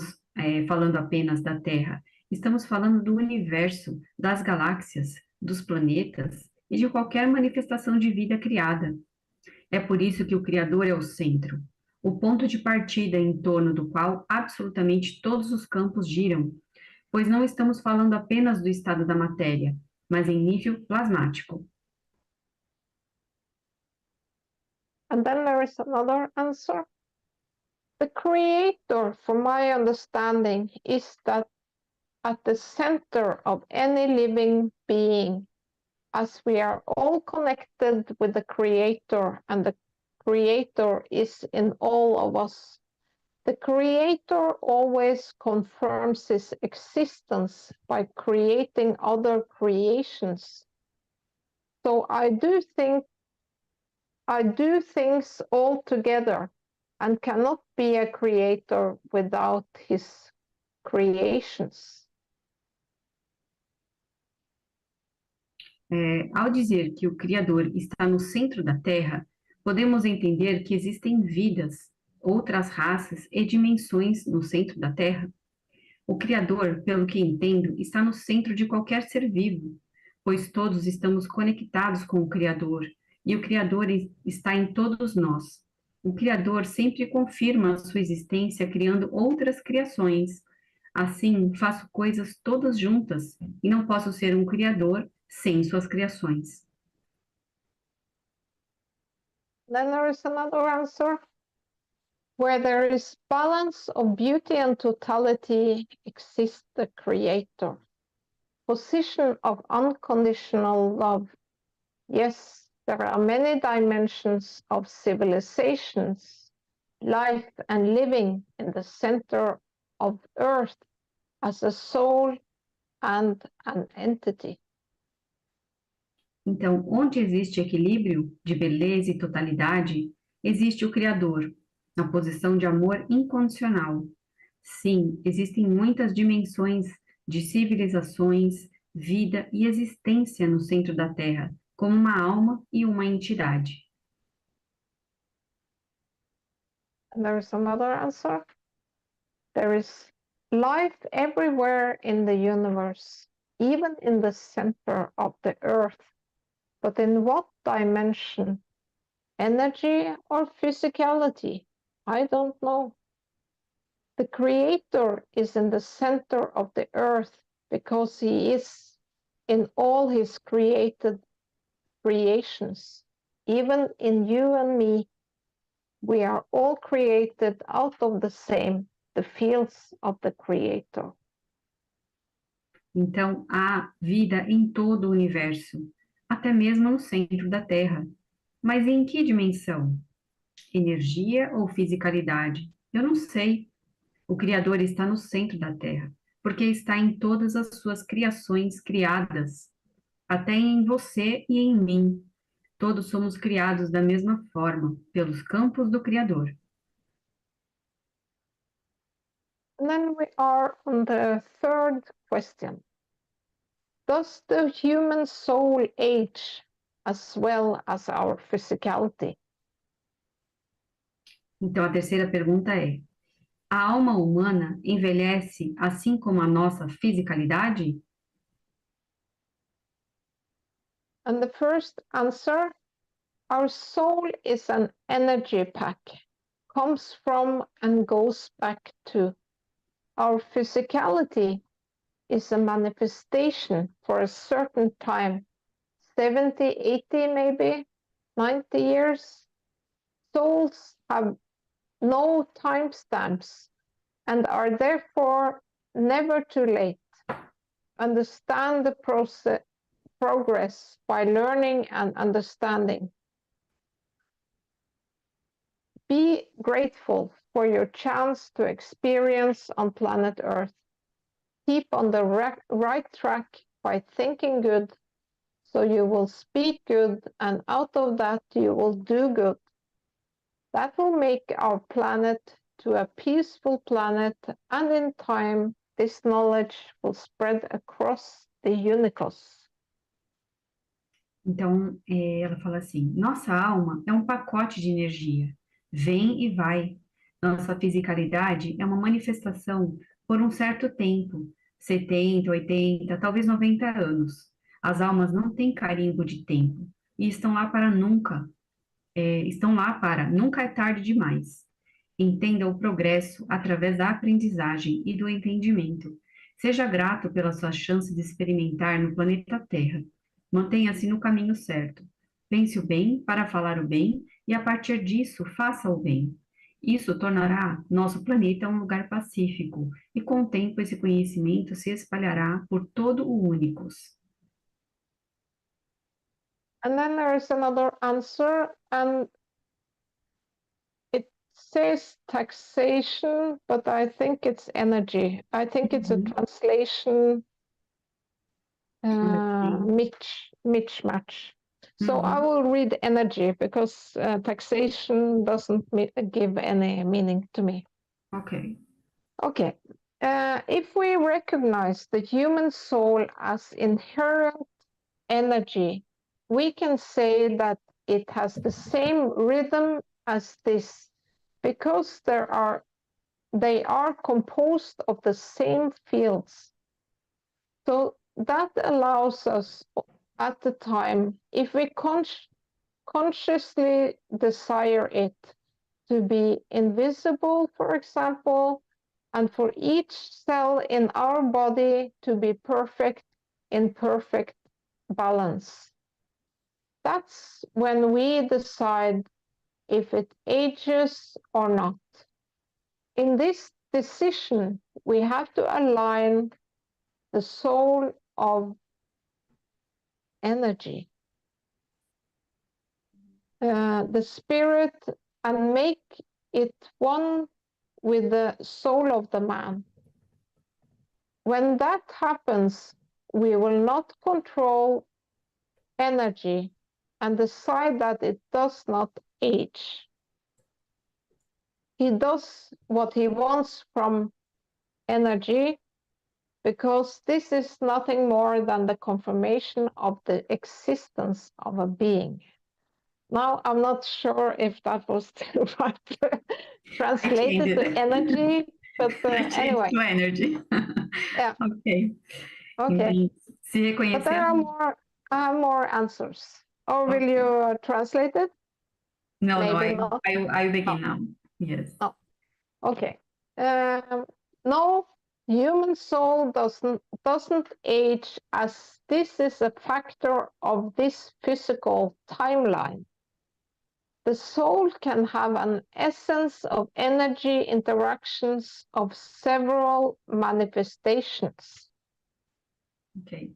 falando apenas da Terra. Estamos falando do universo, das galáxias, dos planetas e de qualquer manifestação de vida criada. É por isso que o Criador é o centro, o ponto de partida em torno do qual absolutamente todos os campos giram, pois não estamos falando apenas do estado da matéria, mas em nível plasmático. And then there is another answer. The creator, from my understanding, is that at the center of any living being, as we are all connected with the creator and the creator is in all of us. The creator always confirms his existence by creating other creations. So I do things all together and cannot be a creator without his creations. Ao dizer que o Criador está no centro da Terra, podemos entender que existem vidas, outras raças e dimensões no centro da Terra. O Criador, pelo que entendo, está no centro de qualquer ser vivo, pois todos estamos conectados com o Criador, e o Criador está em todos nós. O Criador sempre confirma a sua existência criando outras criações. Assim, faço coisas todas juntas, e não posso ser um Criador sem suas criações. Then there is another answer. Where there is balance of beauty and totality exists the creator. Position of unconditional love. Yes, there are many dimensions of civilizations, life and living in the center of earth as a soul and an entity. Então, onde existe equilíbrio de beleza e totalidade, existe o Criador, na posição de amor incondicional. Sim, existem muitas dimensões de civilizações, vida e existência no centro da Terra, como uma alma e uma entidade. And there is another answer. There is life everywhere in the universe, even in the center of the earth. But in what dimension? Energy or physicality? I don't know. The creator is in the center of the earth because he is in all his created creations. Even in you and me, we are all created out of the same, the fields of the creator. Então, há vida em todo o universo, até mesmo no centro da Terra. Mas em que dimensão? Energia ou fisicalidade? Eu não sei. O Criador está no centro da Terra, porque está em todas as suas criações criadas, até em você e em mim. Todos somos criados da mesma forma, pelos campos do Criador. And then we are on the third question. Does the human soul age as well as our physicality? Então, a terceira pergunta é: a alma humana envelhece assim como a nossa fisicalidade? And the first answer, our soul is an energy pack, comes from and goes back to. Our physicality is a manifestation for a certain time, 70, 80 maybe, 90 years. Souls have no timestamps and are therefore never too late. Understand the progress by learning and understanding. Be grateful for your chance to experience on planet Earth. Keep on the right track by thinking good, so you will speak good, and out of that you will do good. That will make our planet to a peaceful planet, and in time this knowledge will spread across the unicos. Então, ela fala assim: nossa alma é um pacote de energia, vem e vai. Nossa fisicalidade é uma manifestação por um certo tempo, 70, 80, talvez 90 anos. As almas não têm carimbo de tempo e estão lá para nunca é tarde demais. Entenda o progresso através da aprendizagem e do entendimento. Seja grato pela sua chance de experimentar no planeta Terra. Mantenha-se no caminho certo. Pense o bem para falar o bem e, a partir disso, faça o bem. Isso tornará nosso planeta um lugar pacífico e, com o tempo, esse conhecimento se espalhará por todo o Unicos. And then there is another answer, and it says taxation, but I think it's energy. I think it's a translation mismatch. So I will read energy because taxation doesn't give any meaning to me. Ok. Okay. If we recognize the human soul as inherent energy, we can say that it has the same rhythm as this because they are composed of the same fields. So that allows us at the time, if we consciously desire it, to be invisible, for example, and for each cell in our body to be perfect in perfect balance. That's when we decide if it ages or not. In this decision, we have to align the soul of energy, the spirit, and make it one with the soul of the man. When that happens, we will not control energy and decide that it does not age. He does what he wants from energy because this is nothing more than the confirmation of the existence of a being. Now, I'm not sure if that was the right translated to energy, but anyway. To energy. Yeah. Ok. Okay. Se But there are I have more answers. Or will you translate it? No, Maybe no, not. I begin now. Yes. Oh, okay. No, human soul doesn't age, as this is a factor of this physical timeline. The soul can have an essence of energy interactions of several manifestations. Okay.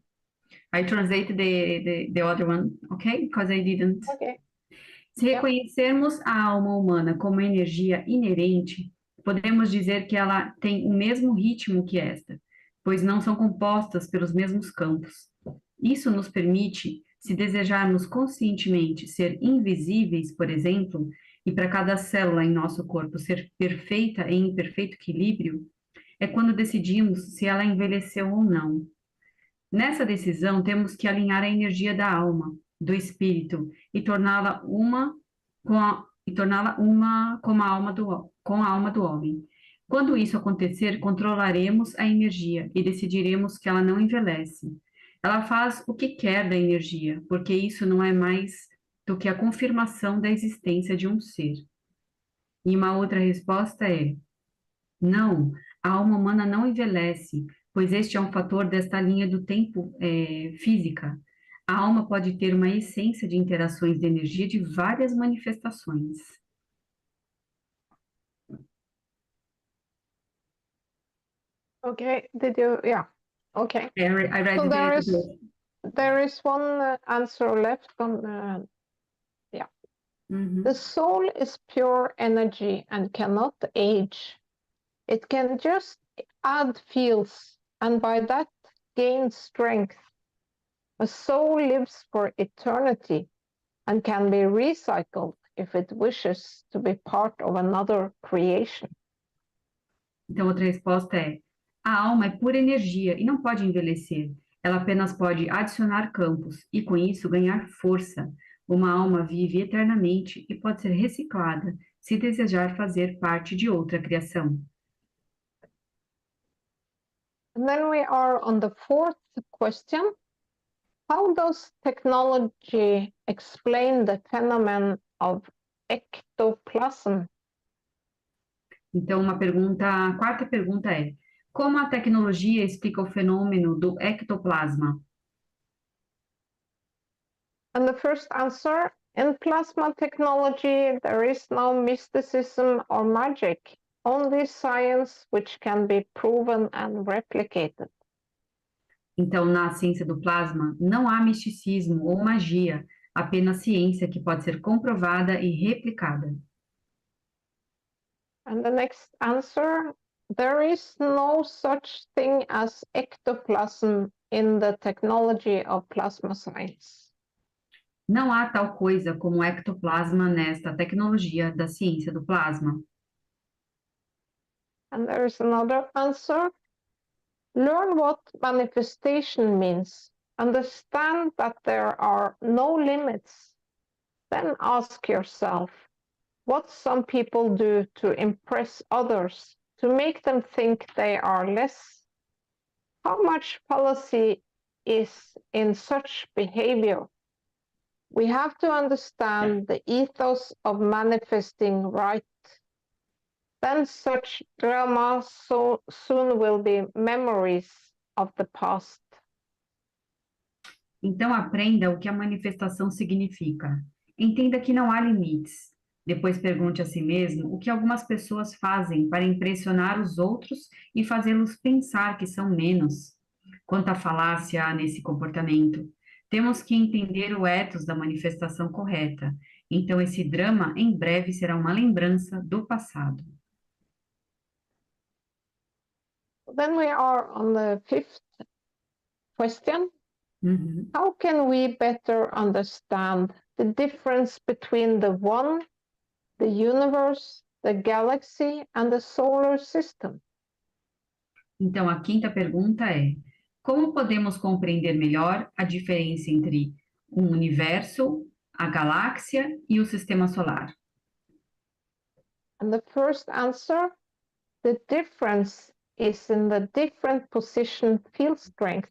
I translated the other one, okay? Because I didn't. Okay. Se reconhecermos a alma humana como energia inerente, podemos dizer que ela tem o mesmo ritmo que esta, pois não são compostas pelos mesmos campos. Isso nos permite, se desejarmos conscientemente ser invisíveis, por exemplo, e para cada célula em nosso corpo ser perfeita e em perfeito equilíbrio, é quando decidimos se ela envelheceu ou não. Nessa decisão, temos que alinhar a energia da alma, do espírito, e torná-la uma com a alma do homem. Quando isso acontecer, controlaremos a energia e decidiremos que ela não envelhece. Ela faz o que quer da energia, porque isso não é mais do que a confirmação da existência de um ser. E uma outra resposta é: não, a alma humana não envelhece, pois este é um fator desta linha do tempo física. A alma pode ter uma essência de interações de energia de várias manifestações. Okay, did you? Yeah. Okay. I read So the there is one answer left on. Yeah. The soul is pure energy and cannot age. It can just add fields and by that gain strength. A soul lives for eternity and can be recycled if it wishes to be part of another creation. Então, outra resposta é: a alma é pura energia e não pode envelhecer. Ela apenas pode adicionar campos e, com isso, ganhar força. Uma alma vive eternamente e pode ser reciclada se desejar fazer parte de outra criação. And then we are on the fourth question. How does technology explain the phenomenon of ectoplasm? Então, a quarta pergunta é: como a tecnologia explica o fenômeno do ectoplasma? And the first answer, in plasma technology, there is no mysticism or magic, only science which can be proven and replicated. Então, na ciência do plasma, não há misticismo ou magia, apenas ciência que pode ser comprovada e replicada. And the next answer, there is no such thing as ectoplasm in the technology of plasma science. Não há tal coisa como ectoplasma nesta tecnologia da ciência do plasma. And there is another answer. Learn what manifestation means. Understand that there are no limits. Then ask yourself what some people do to impress others, to make them think they are less. How much fallacy is in such behavior? We have to understand the ethos of manifesting right. Then such drama so soon will be memories of the past. Então, aprenda o que a manifestação significa. Entenda que não há limites. Depois pergunte a si mesmo o que algumas pessoas fazem para impressionar os outros e fazê-los pensar que são menos. Quanta falácia há nesse comportamento. Temos que entender o ethos da manifestação correta. Então, esse drama em breve será uma lembrança do passado. Then we are on the fifth question. How can we better understand the difference between the one, the universe, the galaxy, and the solar system? Então, a quinta pergunta é: como podemos compreender melhor a diferença entre o universo, a galáxia e o sistema solar? And the first answer, the difference is in the different position field strength.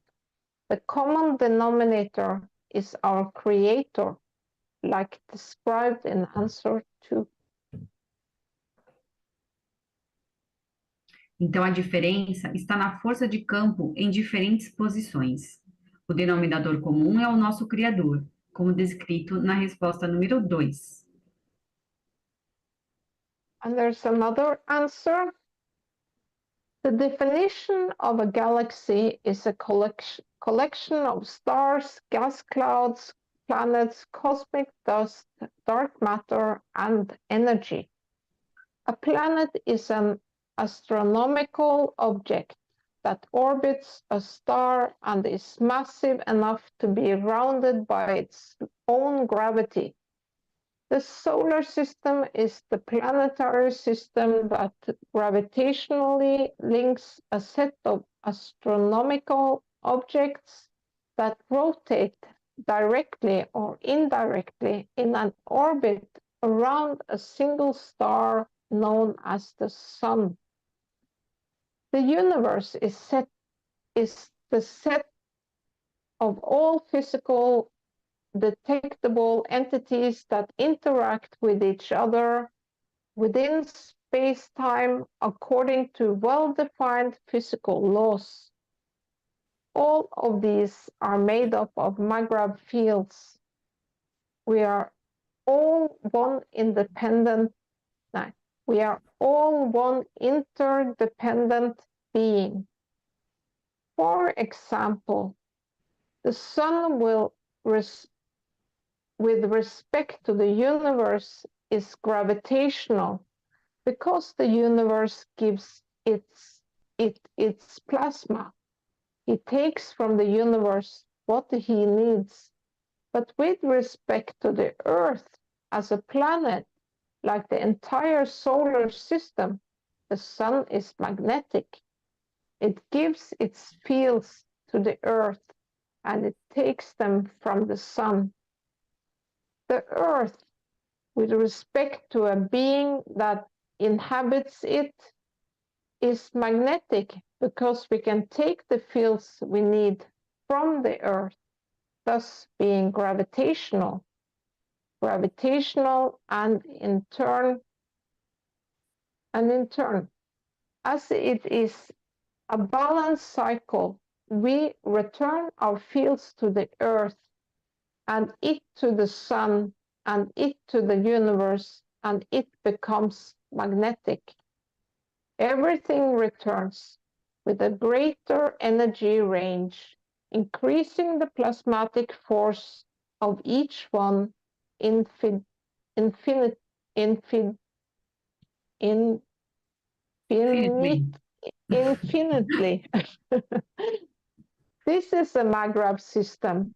The common denominator is our creator, like described in answer 2. Então, a diferença está na força de campo em diferentes posições. O denominador comum é o nosso Criador, como descrito na resposta número 2. And there's another answer. The definition of a galaxy is a collection of stars, gas clouds, planets, cosmic dust, dark matter, and energy. A planet is an astronomical object that orbits a star and is massive enough to be rounded by its own gravity. The solar system is the planetary system that gravitationally links a set of astronomical objects that rotate directly or indirectly in an orbit around a single star known as the Sun. The universe is the set of all physical detectable entities that interact with each other within space-time according to well-defined physical laws. All of these are made up of magnetic fields. We are all one interdependent being. For example, the Sun will with respect to the universe is gravitational because the universe gives its plasma. He takes from the universe what he needs. But with respect to the Earth as a planet, like the entire solar system, the Sun is magnetic. It gives its fields to the Earth and it takes them from the Sun. The Earth, with respect to a being that inhabits it, is magnetic because we can take the fields we need from the Earth, thus being gravitational, and in turn, as it is a balanced cycle, we return our fields to the Earth, and it to the Sun, and it to the universe, and it becomes magnetic. Everything returns with a greater energy range, increasing the plasmatic force of each one infinitely. This is a Magravs system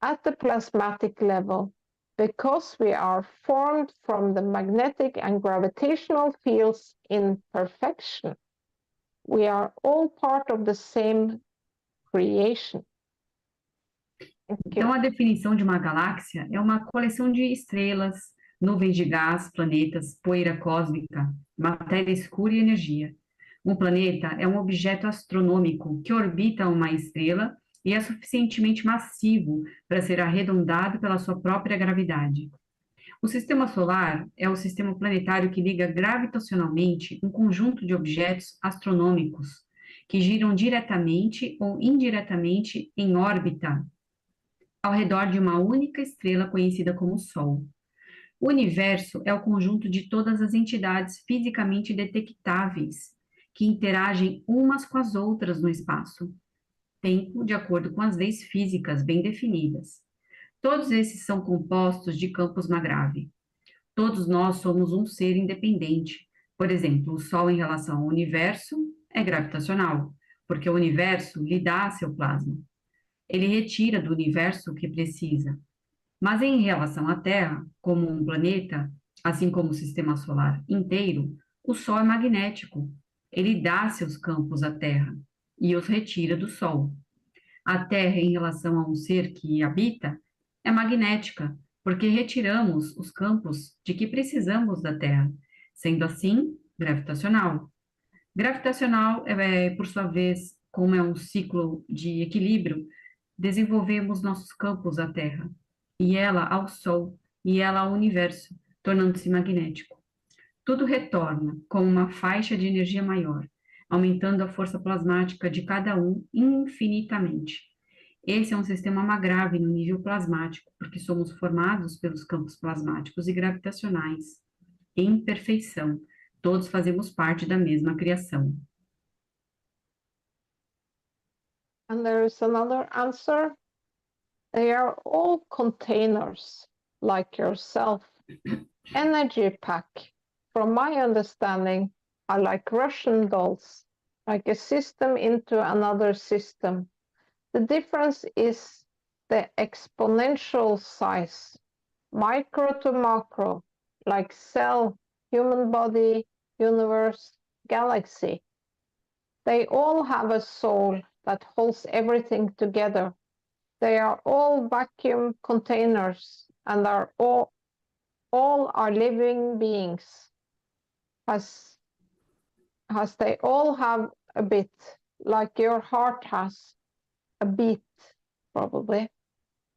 at the plasmatic level because we are formed from the magnetic and gravitational fields in perfection. We are all part of the same creation. Então, a definição de uma galáxia é uma coleção de estrelas, nuvens de gás, planetas, poeira cósmica, matéria escura e energia. Um planeta é um objeto astronômico que orbita uma estrela e é suficientemente massivo para ser arredondado pela sua própria gravidade. O sistema solar é o sistema planetário que liga gravitacionalmente um conjunto de objetos astronômicos que giram diretamente ou indiretamente em órbita ao redor de uma única estrela conhecida como Sol. O universo é o conjunto de todas as entidades fisicamente detectáveis que interagem umas com as outras no espaço-tempo, de acordo com as leis físicas bem definidas. Todos esses são compostos de campos Magravs. Todos nós somos um ser independente. Por exemplo, o Sol em relação ao universo é gravitacional, porque o universo lhe dá seu plasma. Ele retira do universo o que precisa. Mas em relação à Terra, como um planeta, assim como o sistema solar inteiro, o Sol é magnético. Ele dá seus campos à Terra e os retira do Sol. A Terra, em relação a um ser que habita, é magnética, porque retiramos os campos de que precisamos da Terra, sendo assim, gravitacional. Gravitacional por sua vez, como é um ciclo de equilíbrio, desenvolvemos nossos campos à Terra, e ela ao Sol, e ela ao universo, tornando-se magnético. Tudo retorna como uma faixa de energia maior, aumentando a força plasmática de cada um infinitamente. Esse é um sistema Magrav no nível plasmático, porque somos formados pelos campos plasmáticos e gravitacionais, em perfeição. Todos fazemos parte da mesma criação. And there is another answer. They are all containers, like yourself. Energy pack, from my understanding, are like Russian dolls, like a system into another system. The difference is the exponential size, micro to macro, like cell, human body, universe, galaxy. They all have a soul that holds everything together. They are all vacuum containers and are all are living beings, as they all have a bit, like your heart has a beat, probably,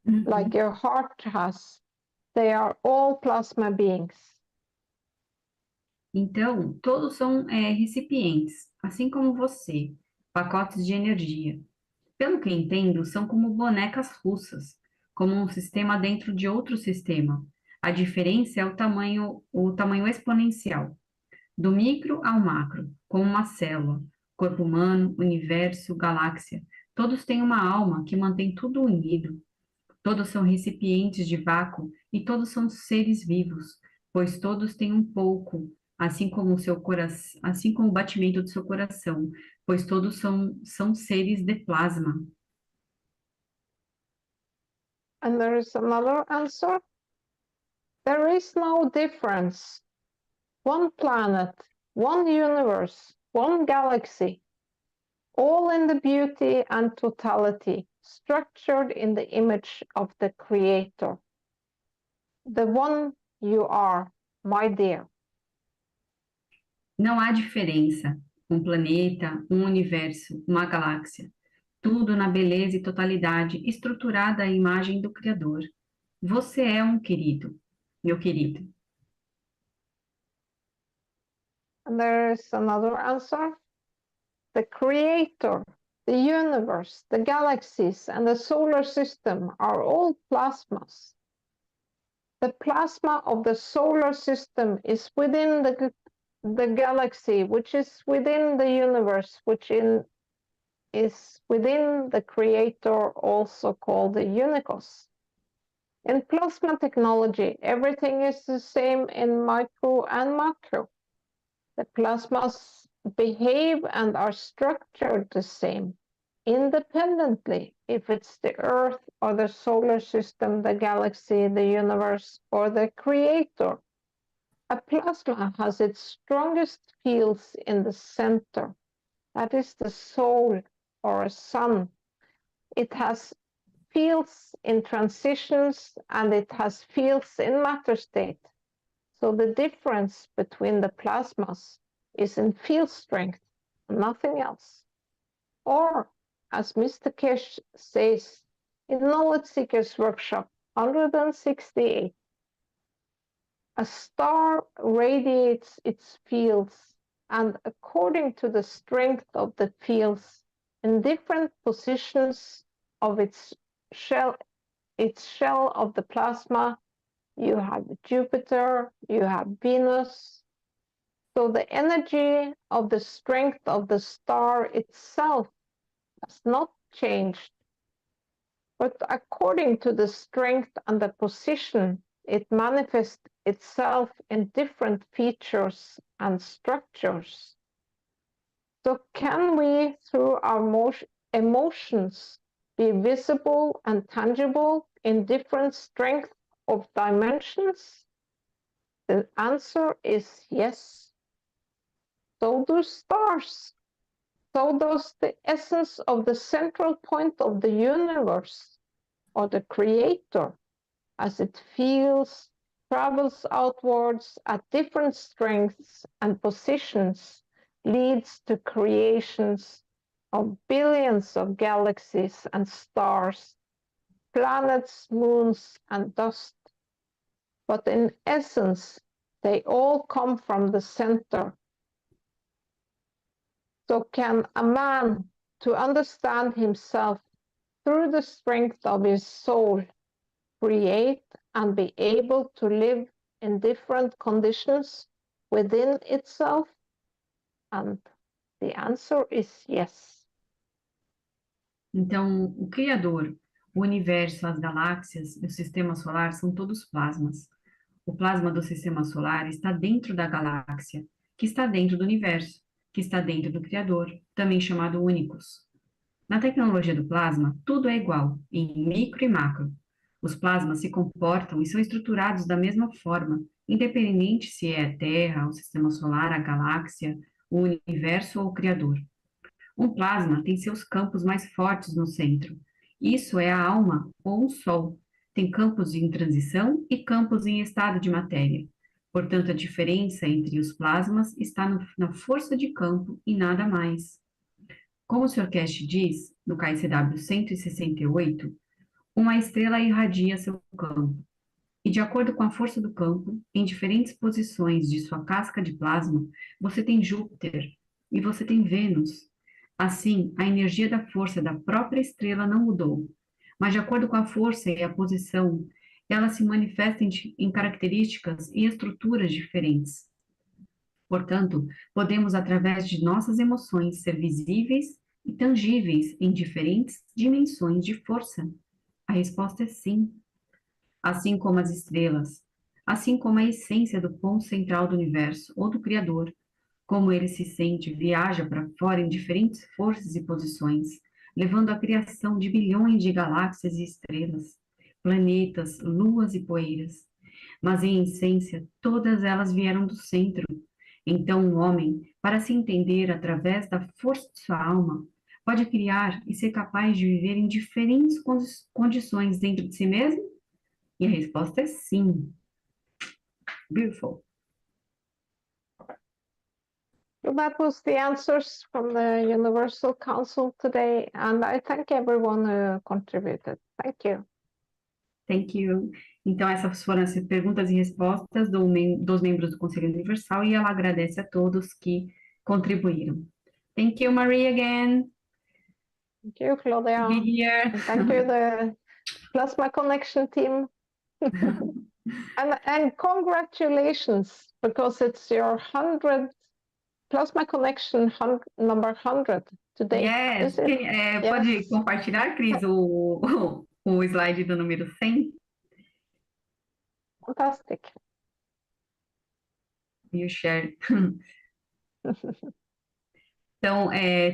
like your heart has. They are all plasma beings. Então, todos são recipientes, assim como você, pacotes de energia. Pelo que entendo, são como bonecas russas, como um sistema dentro de outro sistema. A diferença é o tamanho exponencial, do micro ao macro, como uma célula, corpo humano, universo, galáxia. Todos têm uma alma que mantém tudo unido. Todos são recipientes de vácuo e todos são seres vivos, pois todos têm um pouco, assim como o batimento do seu coração, pois todos são seres de plasma. And there is another answer. There is no difference. One planet, one universe, one galaxy, all in the beauty and totality, structured in the image of the Creator. The one you are, my dear. Não há diferença. um planeta, um universo, uma galáxia. Tudo na beleza e totalidade, estruturada à imagem do Criador. Você é um querido, meu querido. And there is another answer. The Creator, the universe, the galaxies, and the solar system are all plasmas. The plasma of the solar system is within the galaxy, which is within the universe, which is within the Creator, also called the unicos. In plasma technology, everything is the same in micro and macro. The plasmas behave and are structured the same, independently, if it's the Earth or the solar system, the galaxy, the universe, or the Creator. A plasma has its strongest fields in the center. That is the soul or a sun. It has fields in transitions and it has fields in matter state. So the difference between the plasmas is in field strength, nothing else. Or, as Mr. Keshe says in Knowledge Seekers Workshop 168, a star radiates its fields, and according to the strength of the fields in different positions of its shell of the plasma, you have Jupiter, you have Venus. So the energy of the strength of the star itself has not changed. But according to the strength and the position, it manifests itself in different features and structures. So can we, through our emotions, be visible and tangible in different strength of dimensions? The answer is yes. So do stars. So does the essence of the central point of the universe or the Creator, as it feels, travels outwards at different strengths and positions, leads to creations of billions of galaxies and stars, planets, moons, and dust. But in essence, they all come from the center. So can a man, to understand himself through the strength of his soul, create and be able to live in different conditions within itself? And the answer is yes. Então, o Criador, o universo, as galáxias e o sistema solar são todos plasmas. O plasma do sistema solar está dentro da galáxia, que está dentro do universo, que está dentro do Criador, também chamado únicos. Na tecnologia do plasma, tudo é igual, em micro e macro. Os plasmas se comportam e são estruturados da mesma forma, independente se é a Terra, o sistema solar, a galáxia, o universo ou o Criador. Um plasma tem seus campos mais fortes no centro. Isso é a alma ou um sol. Tem campos em transição e campos em estado de matéria. Portanto, a diferença entre os plasmas está na força de campo e nada mais. Como o Sr. Keshe diz, no KSW 168, uma estrela irradia seu campo. E de acordo com a força do campo, em diferentes posições de sua casca de plasma, você tem Júpiter e você tem Vênus. Assim, a energia da força da própria estrela não mudou, mas de acordo com a força e a posição, ela se manifesta em características e estruturas diferentes. Portanto, podemos, através de nossas emoções, ser visíveis e tangíveis em diferentes dimensões de força. A resposta é sim. Assim como as estrelas, assim como a essência do ponto central do universo ou do Criador, como ele se sente, viaja para fora em diferentes forças e posições, levando à criação de bilhões de galáxias e estrelas, planetas, luas e poeiras. Mas em essência, todas elas vieram do centro. Então, um homem, para se entender através da força de sua alma, pode criar e ser capaz de viver em diferentes condições dentro de si mesmo? E a resposta é sim. Beautiful. So that was the answers from the Universal Council today, and I thank everyone who contributed. Thank you. Thank you. Então, essas foram as perguntas e respostas dos membros do Conselho Universal, e ela agradece a todos que contribuíram. Thank you, Marie, again. Thank you, Claudia. To be here. And thank you, the Plasma Connection team. and congratulations, because it's your 100 Plasma Connection number 100 today. Yes. Yes. Pode compartilhar, Cris, o slide do número 100? Fantastic. You share. Então,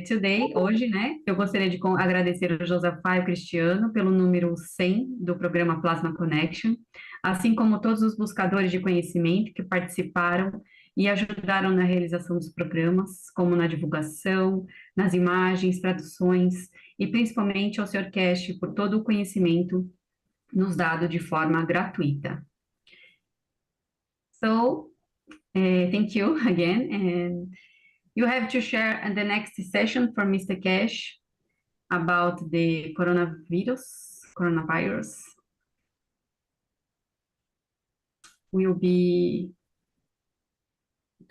today, hoje, né, eu gostaria de agradecer o Josafá e o Cristiano pelo número 100 do programa Plasma Connection, assim como todos os buscadores de conhecimento que participaram e ajudaram na realização dos programas, como na divulgação, nas imagens, traduções, e principalmente ao Sr. Keshe por todo o conhecimento nos dado de forma gratuita. So, thank you again, and you have to share in the next session for Mr. Keshe about the coronavirus. Will be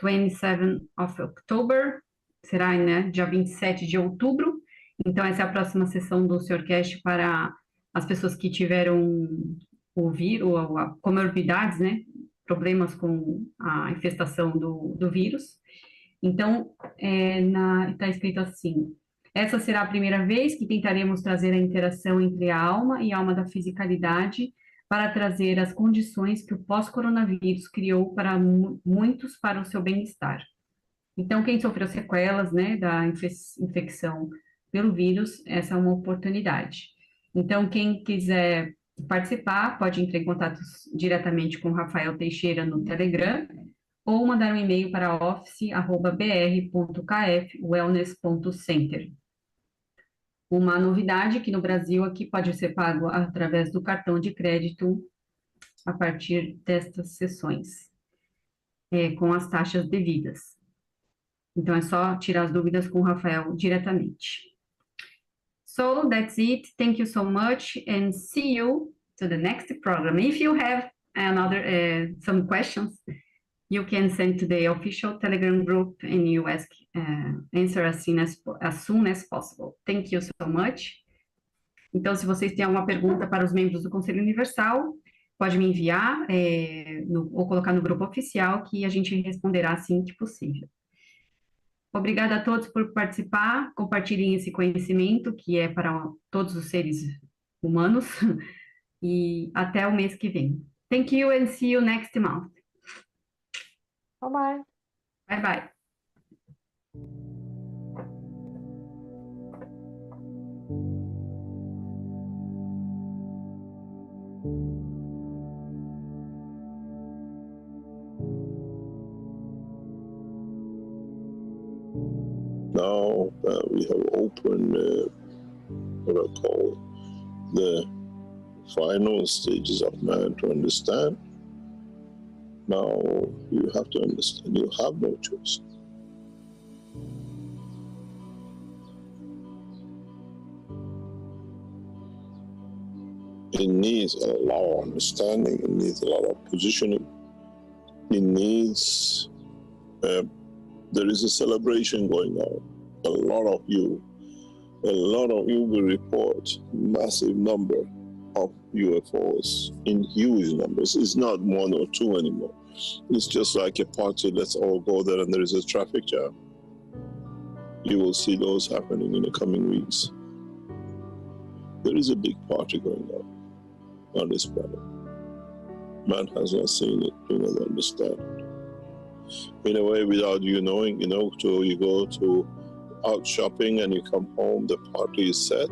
27 of October, será, né, dia 27 de outubro. Então, essa é a próxima sessão do Sr. Keshe para as pessoas que tiveram o vírus, ou comorbidades, né, problemas com a infestação do vírus. Então, está escrito assim: essa será a primeira vez que tentaremos trazer a interação entre a alma e a alma da fisicalidade para trazer as condições que o pós-coronavírus criou para muitos para o seu bem-estar. Então, quem sofreu sequelas, né, da infecção pelo vírus, essa é uma oportunidade. Então, quem quiser participar, pode entrar em contato diretamente com o Rafael Teixeira no Telegram, ou mandar um e-mail para office@br.kfwellness.center. Uma novidade que no Brasil aqui pode ser pago através do cartão de crédito a partir destas sessões, com as taxas devidas. Então, é só tirar as dúvidas com o Rafael diretamente. So, that's it. Thank you so much, and see you to the next program. If you have some questions, you can send to the official Telegram group and you answer as soon as possible. Thank you so much. Então, se vocês têm alguma pergunta para os membros do Conselho Universal, pode me enviar ou colocar no grupo oficial, que a gente responderá assim que possível. Obrigada a todos por participar, compartilhem esse conhecimento que é para todos os seres humanos, e até o mês que vem. Thank you and see you next month. Bye-bye. Bye-bye. Now we have opened what I call the final stages of man to understand. Now you have to understand, you have no choice. It needs a lot of understanding, it needs a lot of positioning, it needs, there is a celebration going on. A lot of you will report massive number of UFOs in huge numbers. It's not one or two anymore. It's just like a party, let's all go there and there is a traffic jam. You will see those happening in the coming weeks. There is a big party going on this planet. Man has not seen it, do not understand it. In a way, without you knowing, you go to out shopping and you come home, the party is set,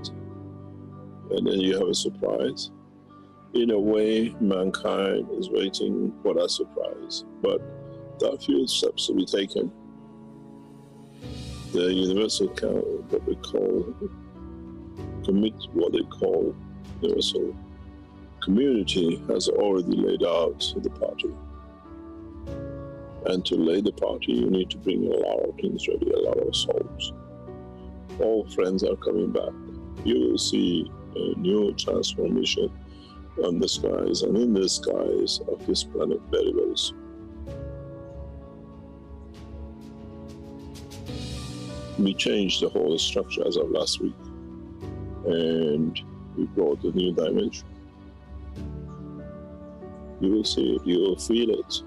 and then you have a surprise. In a way, mankind is waiting for that surprise, but there are few steps to be taken. The universal universal community has already laid out the party. And to lay the party, you need to bring a lot of things ready, a lot of souls. All friends are coming back. You will see a new transformation on the skies and in the skies of this planet very, very soon. We changed the whole structure as of last week, and we brought a new dimension. You will see it, you will feel it.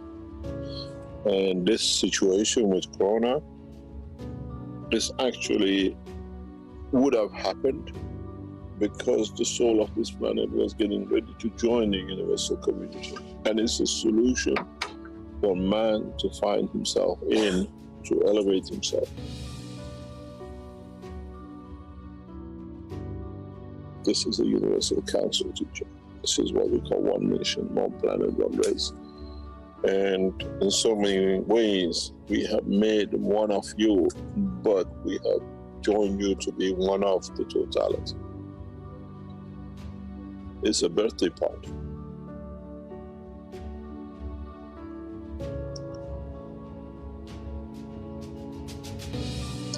And this situation with Corona, this actually would have happened because the soul of this planet was getting ready to join the universal community. And it's a solution for man to find himself in, to elevate himself. This is a universal council teaching. This is what we call one nation, one planet, one race. And in so many ways, we have made one of you, but we have joined you to be one of the totality. It's a birthday party.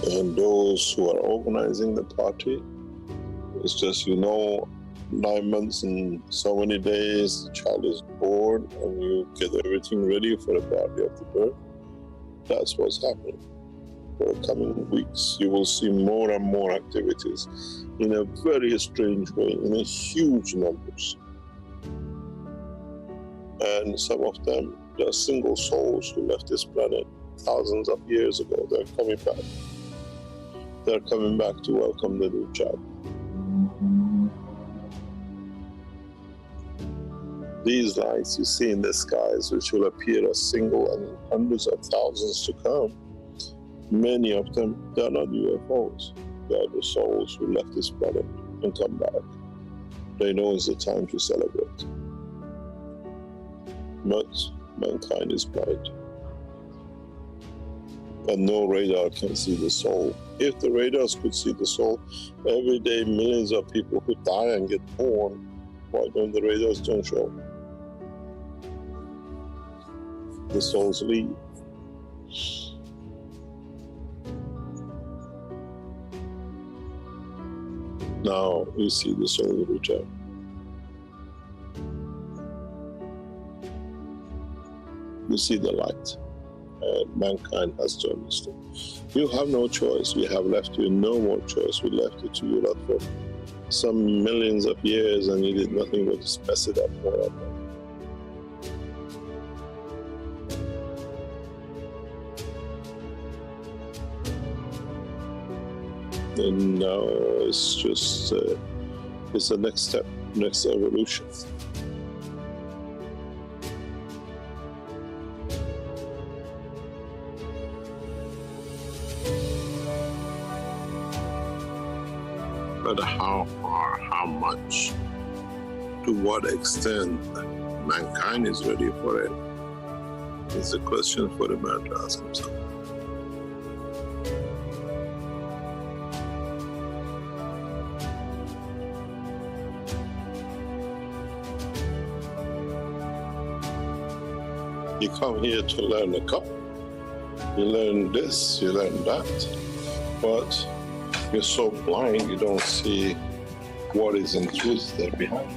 And those who are organizing the party, it's just, 9 months and so many days, the child is born and you get everything ready for the party of the birth. That's what's happening. For the coming weeks, you will see more and more activities in a very strange way, in a huge numbers. And some of them, they are single souls who left this planet thousands of years ago. They're coming back. They're coming back to welcome the new child. These lights you see in the skies, which will appear as single and hundreds of thousands to come, many of them, they are not UFOs. They are the souls who left this planet and come back. They know it's the time to celebrate. But mankind is blind. And no radar can see the soul. If the radars could see the soul, every day millions of people who die and get born, why don't the radars don't show? The souls leave. Now we see the soul return. We see the light. And mankind has to understand. You have no choice. We have left you no more choice. We left it to you that for some millions of years and you did nothing but just mess it up more and more. And now it's just, it's the next step, next evolution. But how far, how much, to what extent mankind is ready for it is a question for the man to ask himself. You come here to learn a couple. You learn this, you learn that, but you're so blind you don't see what is in truth there behind.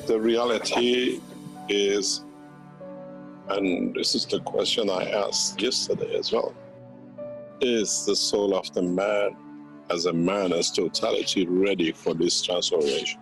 The reality is, and this is the question I asked yesterday as well, is the soul of the man as a man, as totality, ready for this transformation?